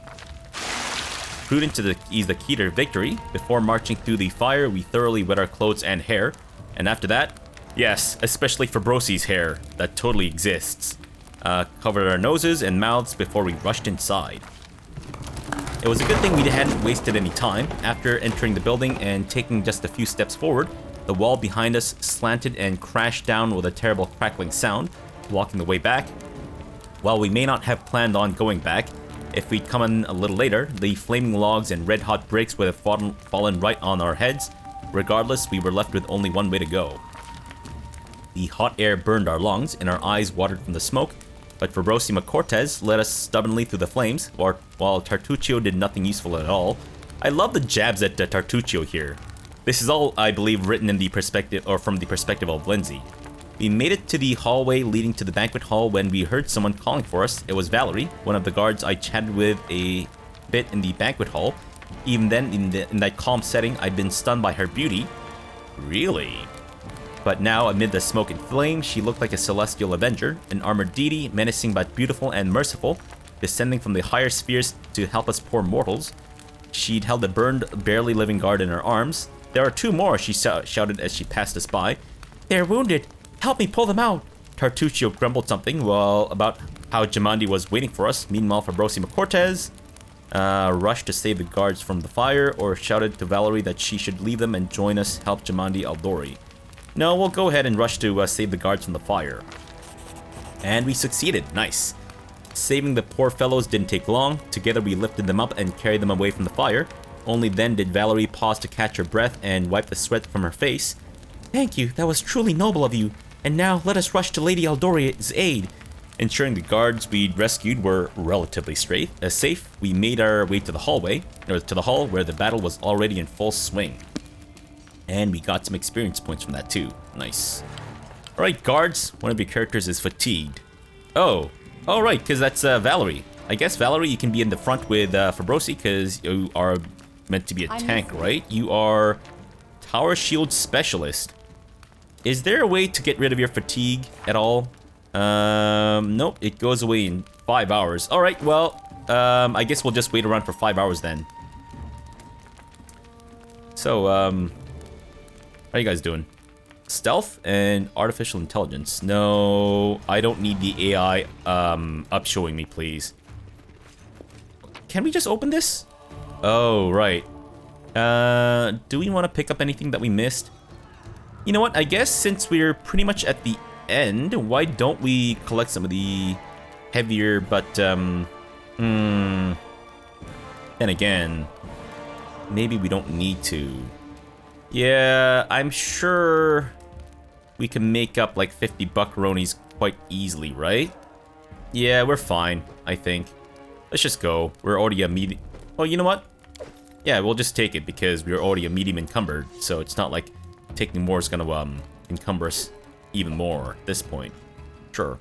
Prudent is the key to victory. Before marching through the fire, we thoroughly wet our clothes and hair. And after that, yes, especially Fabrosi's hair, that totally exists. Covered our noses and mouths before we rushed inside. It was a good thing we hadn't wasted any time. After entering the building and taking just a few steps forward, the wall behind us slanted and crashed down with a terrible crackling sound. Walking the way back, while we may not have planned on going back, if we'd come in a little later, the flaming logs and red-hot bricks would have fallen right on our heads. Regardless, we were left with only one way to go. The hot air burned our lungs, and our eyes watered from the smoke, but Fabrosi McCortez led us stubbornly through the flames, while Tartuccio did nothing useful at all. I love the jabs at Tartuccio here. This is all, I believe, written in the perspective, or from the perspective of Lindsay. We made it to the hallway leading to the banquet hall when we heard someone calling for us. It was Valerie, one of the guards I chatted with a bit in the banquet hall. Even then, in that calm setting, I'd been stunned by her beauty. Really? But now, amid the smoke and flame, she looked like a celestial avenger, an armored deity, menacing but beautiful and merciful, descending from the higher spheres to help us poor mortals. She'd held a burned, barely living guard in her arms. There are two more, she shouted as she passed us by. They're wounded. Help me pull them out! Tartuccio grumbled something about how Jamandi was waiting for us. Meanwhile, Fabrosi McCortez rushed to save the guards from the fire, or shouted to Valerie that she should leave them and join us help Jamandi Aldori. No, we'll go ahead and rush to save the guards from the fire. And we succeeded. Nice. Saving the poor fellows didn't take long. Together we lifted them up and carried them away from the fire. Only then did Valerie pause to catch her breath and wipe the sweat from her face. Thank you, that was truly noble of you. And now let us rush to Lady Aldori's aid. Ensuring the guards we'd rescued were relatively safe, we made our way to the hall where the battle was already in full swing. And we got some experience points from that too. Nice. Alright, guards, one of your characters is fatigued. Oh, right, because that's Valerie. I guess, Valerie, you can be in the front with Fabrosi, because you are meant to be a tank, right? You are Tower Shield Specialist. Is there a way to get rid of your fatigue at all? Nope, it goes away in 5 hours. Alright, well, I guess we'll just wait around for 5 hours then. So, how are you guys doing? Stealth and artificial intelligence. No, I don't need the AI up showing me, please. Can we just open this? Oh, right. Do we want to pick up anything that we missed? You know what? I guess since we're pretty much at the end, why don't we collect some of the heavier, but, then again, maybe we don't need to. Yeah, I'm sure we can make up like 50 buckaronis quite easily, right? Yeah, we're fine, I think. Let's just go. We're already a medium. Oh, you know what? Yeah, we'll just take it because we're already a medium encumbered, so it's not like taking more is gonna encumber us even more at this point. Sure.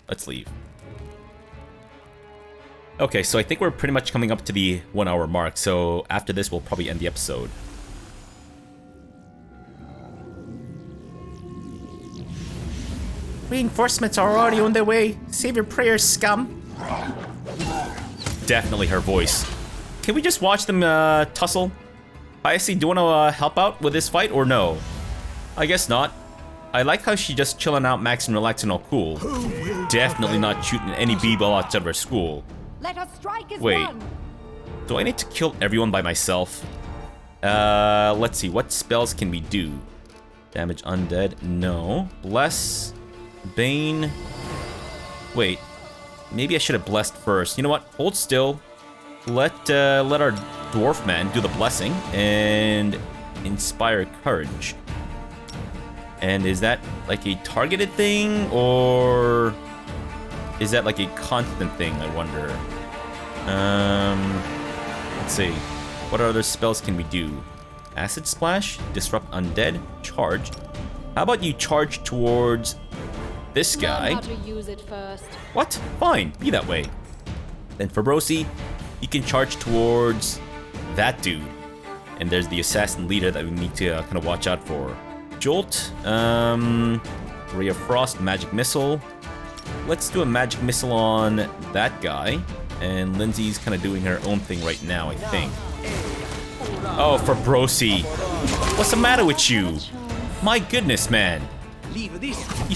Let's leave. Okay, so I think we're pretty much coming up to the 1 hour mark, so after this we'll probably end the episode. Reinforcements are already on their way. Save your prayers, scum. Definitely her voice. Can we just watch them tussle? Icy, do you want to help out with this fight or no? I guess not. I like how she just chilling out, maxing, relaxing, all cool. Definitely not shooting any b-ball outside of her school. Let us strike as Wait, one. do I need to kill everyone by myself? Let's see, what spells can we do? Damage undead, no. Bless, Bane. Wait, maybe I should have blessed first. You know what? Hold still. Let our dwarf man do the blessing and inspire courage. And is that like a targeted thing, or is that like a constant thing, I wonder? Let's see. What other spells can we do? Acid Splash, Disrupt Undead, Charge. How about you charge towards this guy? Learn how to use it first. What? Fine, be that way. Then Fabrosi, you can charge towards that dude. And there's the assassin leader that we need to kind of watch out for. Jolt, Ray of Frost, Magic Missile. Let's do a Magic Missile on that guy. And Lindsay's kind of doing her own thing right now, I think. Oh, Fabrosi. What's the matter with you? My goodness, man. You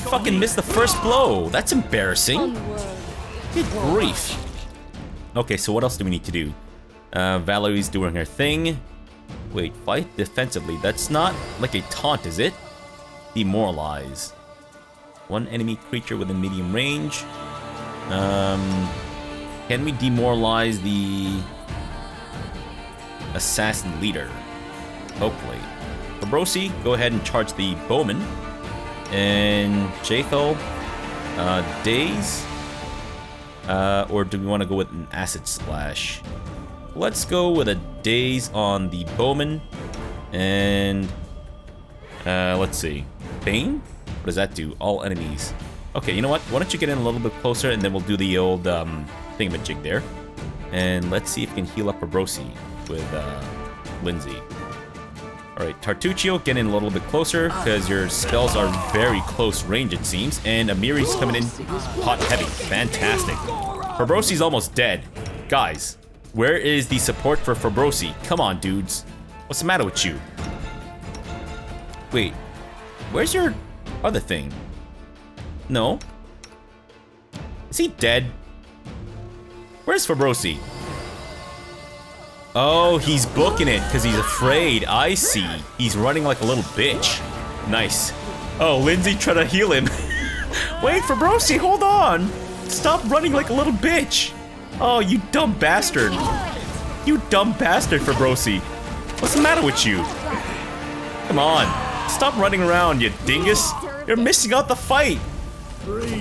fucking missed the first blow. That's embarrassing. Good grief. Okay, so what else do we need to do? Valerie's doing her thing. Wait, fight defensively. That's not like a taunt, is it? Demoralize. One enemy creature within medium range. Can we demoralize the assassin leader? Hopefully. Fabrosi, go ahead and charge the bowman. And Jathel, Daze. Or do we want to go with an acid splash? Let's go with a Daze on the bowman. And let's see. Bane? What does that do? All enemies. Okay, you know what? Why don't you get in a little bit closer and then we'll do the old thingamajig there. And let's see if we can heal up Fabrosi with Lindsay. Alright, Tartuccio, get in a little bit closer because your spells are very close range, it seems. And Amiri's coming in hot heavy. Fantastic. Fabrosi's almost dead. Guys, where is the support for Fabrosi? Come on, dudes. What's the matter with you? Wait, where's your other thing? No. Is he dead? Where's Fabrosi? Oh, he's booking it because he's afraid. I see. He's running like a little bitch. Nice. Oh, Lindsay trying to heal him. Wait, Fabrosi, hold on. Stop running like a little bitch. Oh, you dumb bastard. You dumb bastard, Fabrosi. What's the matter with you? Come on. Stop running around, you dingus. You're missing out the fight.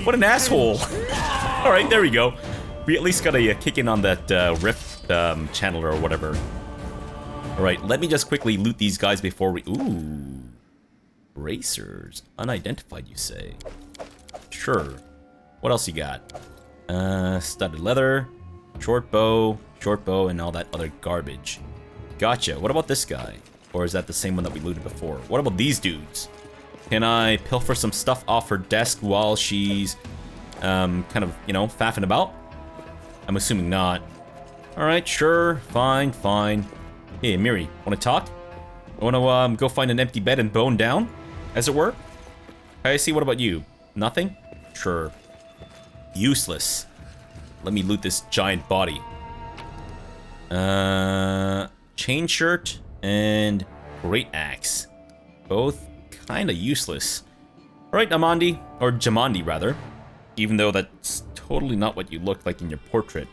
What an asshole. Alright, there we go. We at least got a kick in on that rift channeler or whatever. Alright, let me just quickly loot these guys before we... Ooh. Bracers. Unidentified, you say? Sure. What else you got? Studded leather, short bow, and all that other garbage. Gotcha. What about this guy? Or is that the same one that we looted before? What about these dudes? Can I pilfer some stuff off her desk while she's kind of, you know, faffing about? I'm assuming not. Alright, sure. Fine. Hey, Miri, wanna talk? Wanna go find an empty bed and bone down, as it were? I see, what about you? Nothing? Sure. Useless. Let me loot this giant body. Chain shirt and great axe. Both kinda useless. Alright, Amandi, or Jamandi rather. Even though that's totally not what you look like in your portrait.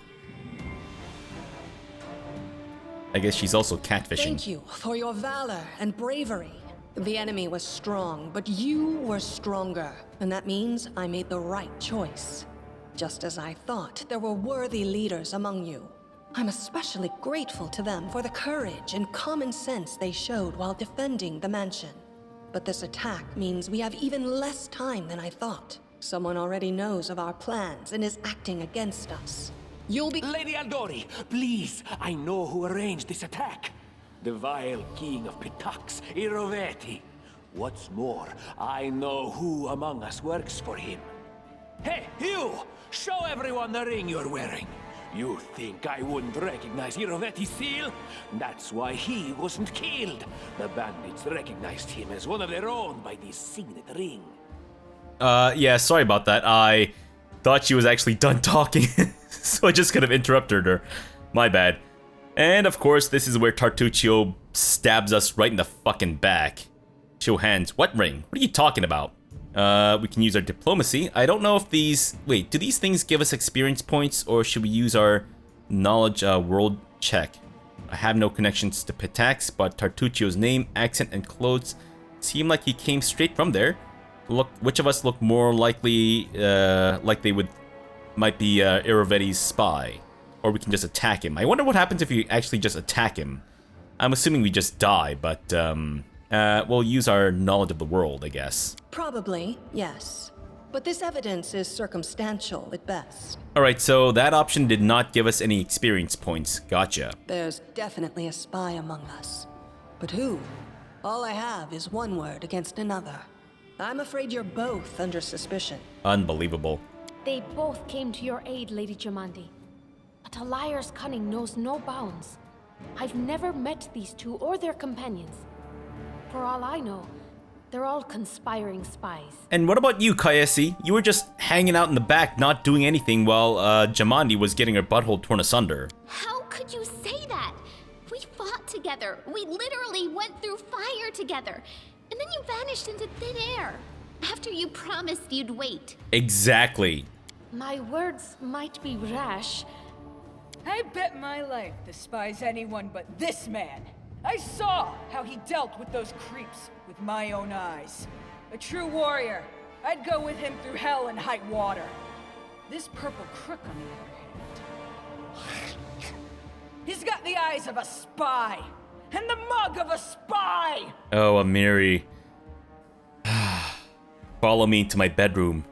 I guess she's also catfishing. Thank you for your valor and bravery. The enemy was strong, but you were stronger. And that means I made the right choice. Just as I thought, there were worthy leaders among you. I'm especially grateful to them for the courage and common sense they showed while defending the mansion. But this attack means we have even less time than I thought. Someone already knows of our plans and is acting against us. You'll be— Lady Aldori, please, I know who arranged this attack. The vile king of Pitax, Iroveti. What's more, I know who among us works for him. Hey, you! Show everyone the ring you're wearing. You think I wouldn't recognize Iroveti's seal? That's why he wasn't killed. The bandits recognized him as one of their own by this signet ring. Yeah, sorry about that. I thought she was actually done talking, so I just kind of interrupted her. My bad. And of course, this is where Tartuccio stabs us right in the fucking back. Show hands. What ring? What are you talking about? We can use our diplomacy. I don't know if these... Wait, do these things give us experience points, or should we use our knowledge world check? I have no connections to Pitax, but Tartuccio's name, accent, and clothes seem like he came straight from there. Look, which of us look more likely, like they might be Iroveti's spy? Or we can just attack him. I wonder what happens if we actually just attack him. I'm assuming we just die, but we'll use our knowledge of the world, I guess. Probably, yes. But this evidence is circumstantial at best. Alright, so that option did not give us any experience points. Gotcha. There's definitely a spy among us. But who? All I have is one word against another. I'm afraid you're both under suspicion. Unbelievable. They both came to your aid, Lady Jamandi. But a liar's cunning knows no bounds. I've never met these two or their companions. For all I know, they're all conspiring spies. And what about you, Kayesi? You were just hanging out in the back, not doing anything while Jamandi was getting her butthole torn asunder. How could you say that? We fought together. We literally went through fire together. And then you vanished into thin air. After you promised you'd wait. Exactly. My words might be rash. I bet my life despise anyone but this man. I saw how he dealt with those creeps with my own eyes. A true warrior. I'd go with him through hell and high water. This purple crook, on the other hand, he's got the eyes of a spy and the mug of a spy. Oh, Amiri. Follow me to my bedroom.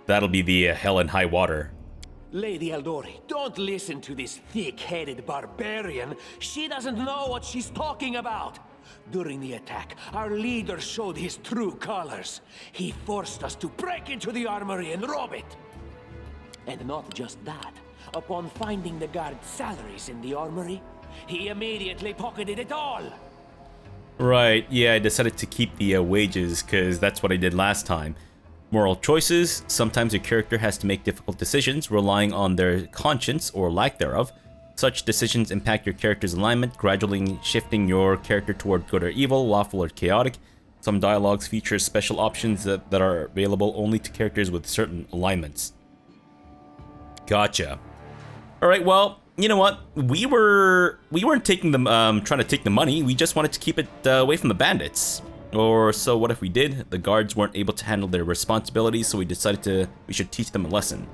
That'll be the hell and high water. Lady Aldori, don't listen to this thick-headed barbarian. She doesn't know what she's talking about. During the attack, our leader showed his true colors. He forced us to break into the armory and rob it. And not just that. Upon finding the guard's salaries in the armory, he immediately pocketed it all. Right, yeah, I decided to keep the wages, because that's what I did last time. Moral choices. Sometimes your character has to make difficult decisions, relying on their conscience or lack thereof. Such decisions impact your character's alignment, gradually shifting your character toward good or evil, lawful or chaotic. Some dialogues feature special options that are available only to characters with certain alignments. Gotcha. Alright, well, you know what? We weren't taking them, trying to take the money. We just wanted to keep it away from the bandits. Or so what if we did? The guards weren't able to handle their responsibilities, so we decided we should teach them a lesson.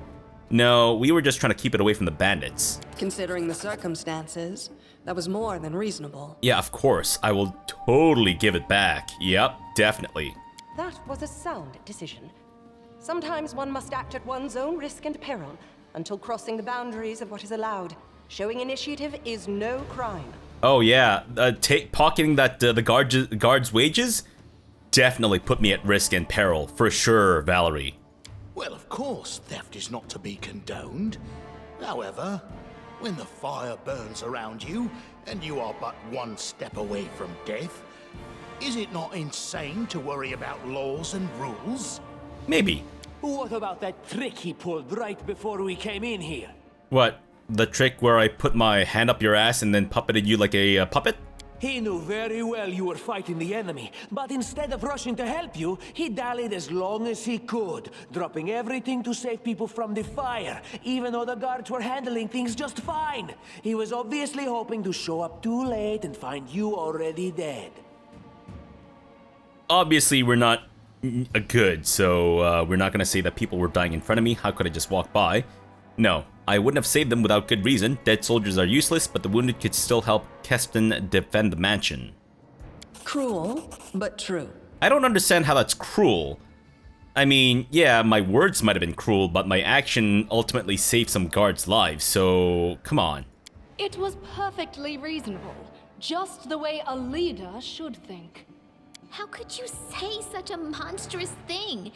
No, we were just trying to keep it away from the bandits. Considering the circumstances, that was more than reasonable. Yeah, of course. I will totally give it back. Yep, definitely. That was a sound decision. Sometimes one must act at one's own risk and peril, until crossing the boundaries of what is allowed. Showing initiative is no crime. Oh yeah, pocketing that the guards' wages definitely put me at risk and peril, for sure, Valerie. Well, of course, theft is not to be condoned. However, when the fire burns around you, and you are but one step away from death, is it not insane to worry about laws and rules? Maybe. What about that trick he pulled right before we came in here? What? The trick where I put my hand up your ass and then puppeted you like a puppet? He knew very well you were fighting the enemy, but instead of rushing to help you, he dallied as long as he could, dropping everything to save people from the fire, even though the guards were handling things just fine. He was obviously hoping to show up too late and find you already dead. Obviously, we're not good, so we're not gonna say that people were dying in front of me. How could I just walk by? No, I wouldn't have saved them without good reason. Dead soldiers are useless, but the wounded could still help Keston defend the mansion. Cruel, but true. I don't understand how that's cruel. I mean, yeah, my words might have been cruel, but my action ultimately saved some guards' lives, so come on. It was perfectly reasonable, just the way a leader should think. How could you say such a monstrous thing?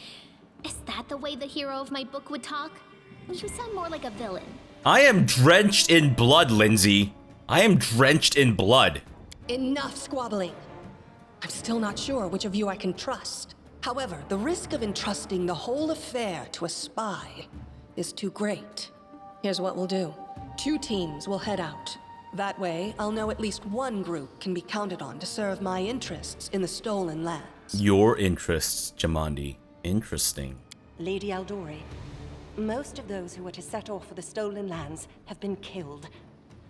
Is that the way the hero of my book would talk? You sound more like a villain. I am drenched in blood, Lindsay. I am drenched in blood. Enough squabbling. I'm still not sure which of you I can trust. However, the risk of entrusting the whole affair to a spy is too great. Here's what we'll do. 2 teams will head out. That way, I'll know at least one group can be counted on to serve my interests in the stolen lands. Your interests, Jamandi. Interesting. Lady Aldori, most of those who are to set off for the stolen lands have been killed.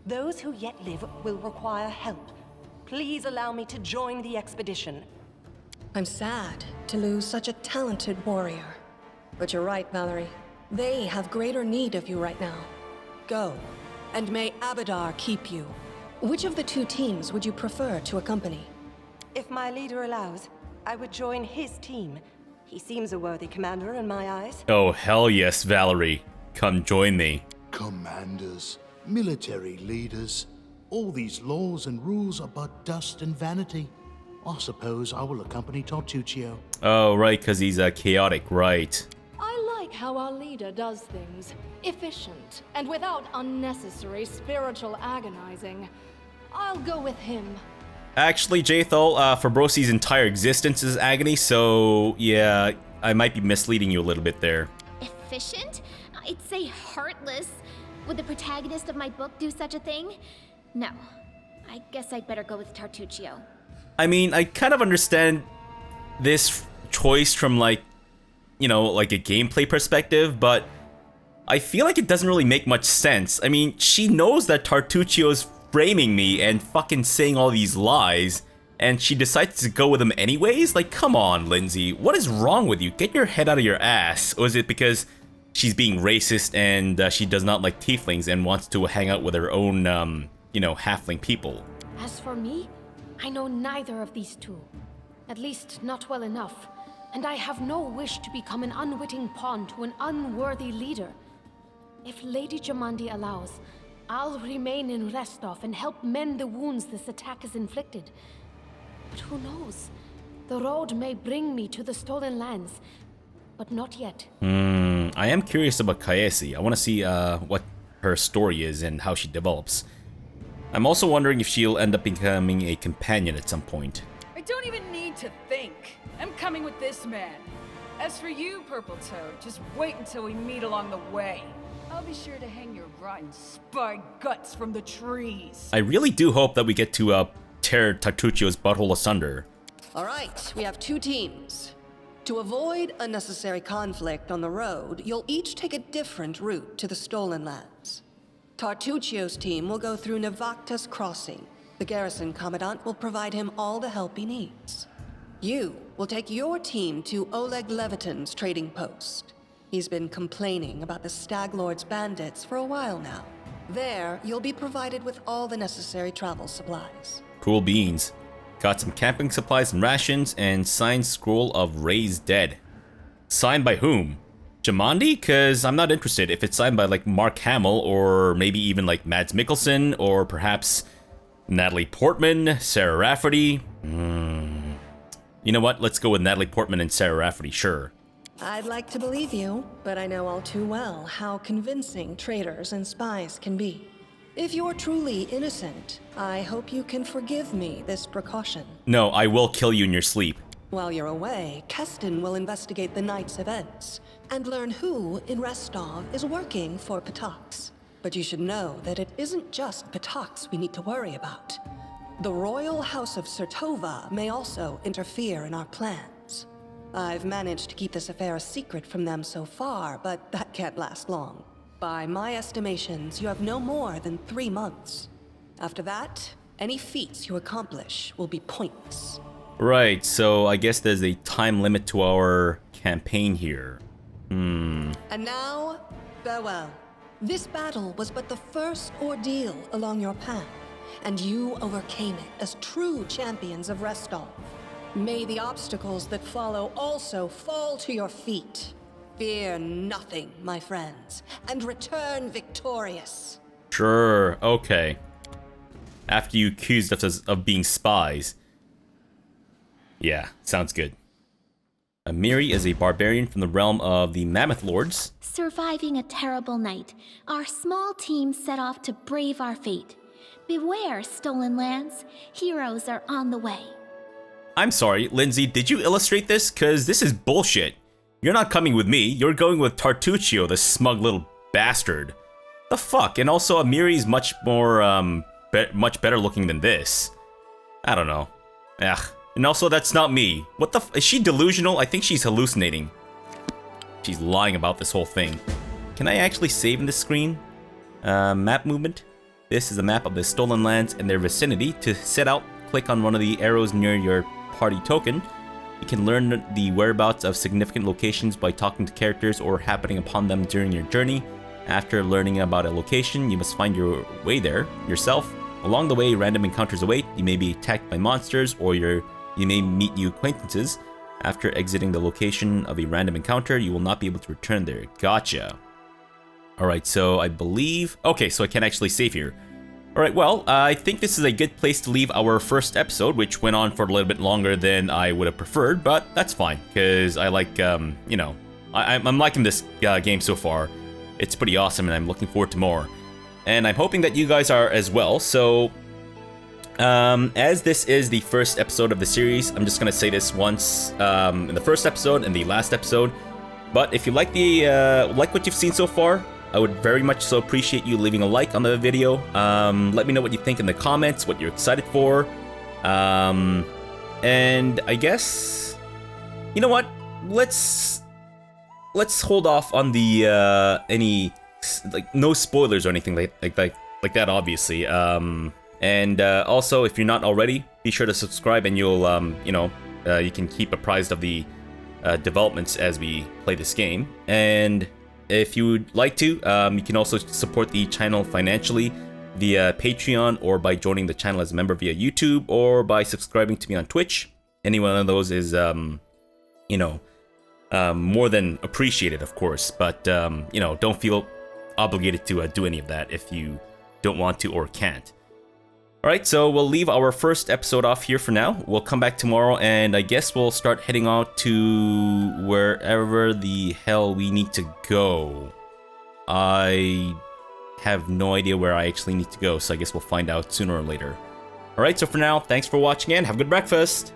Those who yet live will require help. Please allow me to join the expedition. I'm sad to lose such a talented warrior. But you're right, Valerie. They have greater need of you right now. Go, and may Abadar keep you. Which of the 2 teams would you prefer to accompany? If my leader allows, I would join his team. He seems a worthy commander in my eyes. Oh, hell yes, Valerie. Come join me. Commanders, military leaders, all these laws and rules are but dust and vanity. I suppose I will accompany Tartuccio. Oh, right, because he's chaotic, right. I like how our leader does things. Efficient, and without unnecessary spiritual agonizing. I'll go with him. Actually, Jaethal, Fabrosi's entire existence is agony, so yeah, I might be misleading you a little bit there. Efficient? I'd say heartless. Would the protagonist of my book do such a thing? No. I guess I'd better go with Tartuccio. I mean, I kind of understand this choice from, like, you know, like a gameplay perspective, but I feel like it doesn't really make much sense. I mean, she knows that Tartuccio's framing me and fucking saying all these lies, and she decides to go with him anyways? Like, come on, Lindsay. What is wrong with you? Get your head out of your ass. Or is it because she's being racist and she does not like tieflings and wants to hang out with her own, you know, halfling people? As for me, I know neither of these 2. At least, not well enough. And I have no wish to become an unwitting pawn to an unworthy leader. If Lady Jamandi allows, I'll remain in Restov and help mend the wounds this attack has inflicted. But who knows? The road may bring me to the stolen lands, but not yet. I am curious about Kaesi. I want to see what her story is and how she develops. I'm also wondering if she'll end up becoming a companion at some point. I don't even need to think. I'm coming with this man. As for you, Purple Toad, just wait until we meet along the way. I'll be sure to hang your rotten spy guts from the trees. I really do hope that we get to tear Tartuccio's butthole asunder. All right, we have 2 teams. To avoid unnecessary conflict on the road, you'll each take a different route to the stolen lands. Tartuccio's team will go through Navakta's crossing. The garrison commandant will provide him all the help he needs. You will take your team to Oleg Levitin's trading post. He's been complaining about the Staglord's bandits for a while now. There, you'll be provided with all the necessary travel supplies. Cool beans. Got some camping supplies and rations, and signed scroll of Raised Dead. Signed by whom? Jamandi? Cause I'm not interested if it's signed by like Mark Hamill, or maybe even like Mads Mikkelsen, or perhaps Natalie Portman, Sarah Rafferty. You know what? Let's go with Natalie Portman and Sarah Rafferty, sure. I'd like to believe you, but I know all too well how convincing traitors and spies can be. If you're truly innocent, I hope you can forgive me this precaution. No, I will kill you in your sleep. While you're away, Keston will investigate the night's events and learn who in Restov is working for Patox. But you should know that it isn't just Patox we need to worry about. The royal house of Sertova may also interfere in our plans. I've managed to keep this affair a secret from them so far, but that can't last long. By my estimations, you have no more than 3 months. After that, any feats you accomplish will be pointless. Right, so I guess there's a time limit to our campaign here. And now, farewell. This battle was but the first ordeal along your path, and you overcame it as true champions of Restall. May the obstacles that follow also fall to your feet. Fear nothing, my friends, and return victorious. Sure, okay. After you accused us of being spies. Yeah, sounds good. Amiri is a barbarian from the realm of the Mammoth Lords. Surviving a terrible night, our small team set off to brave our fate. Beware, stolen lands. Heroes are on the way. I'm sorry, Lindsay, did you illustrate this? Cause this is bullshit. You're not coming with me, you're going with Tartuccio, the smug little bastard. The fuck? And also Amiri's much more, much better looking than this. I don't know. Ugh. And also, that's not me. What the is she delusional? I think she's hallucinating. She's lying about this whole thing. Can I actually save in this screen? Map movement. This is a map of the stolen lands and their vicinity. To set out, click on one of the arrows near your party token. You can learn the whereabouts of significant locations by talking to characters or happening upon them during your journey. After learning about a location, you must find your way there yourself. Along the way, random encounters await. You may be attacked by monsters, or you may meet new acquaintances. After exiting the location of a random encounter, you will not be able to return there. Gotcha. Alright, so I believe... Okay, so I can actually save here. Alright, well, I think this is a good place to leave our first episode, which went on for a little bit longer than I would have preferred, but that's fine, because I like, you know, I'm liking this game so far. It's pretty awesome, and I'm looking forward to more. And I'm hoping that you guys are as well, so... as this is the first episode of the series, I'm just gonna say this once in the first episode and the last episode. But if you like what you've seen so far, I would very much so appreciate you leaving a like on the video. Let me know what you think in the comments, what you're excited for. And I guess, you know what? Let's hold off on the any no spoilers or anything like that, obviously. And also, if you're not already, be sure to subscribe, and you'll you know, you can keep apprised of the developments as we play this game. And if you would like to, you can also support the channel financially via Patreon, or by joining the channel as a member via YouTube, or by subscribing to me on Twitch. Any one of those is, you know, more than appreciated, of course. But, you know, don't feel obligated to do any of that if you don't want to or can't. Alright, so we'll leave our first episode off here for now. We'll come back tomorrow, and I guess we'll start heading out to wherever the hell we need to go. I have no idea where I actually need to go, so I guess we'll find out sooner or later. Alright, so for now, thanks for watching, and have a good breakfast!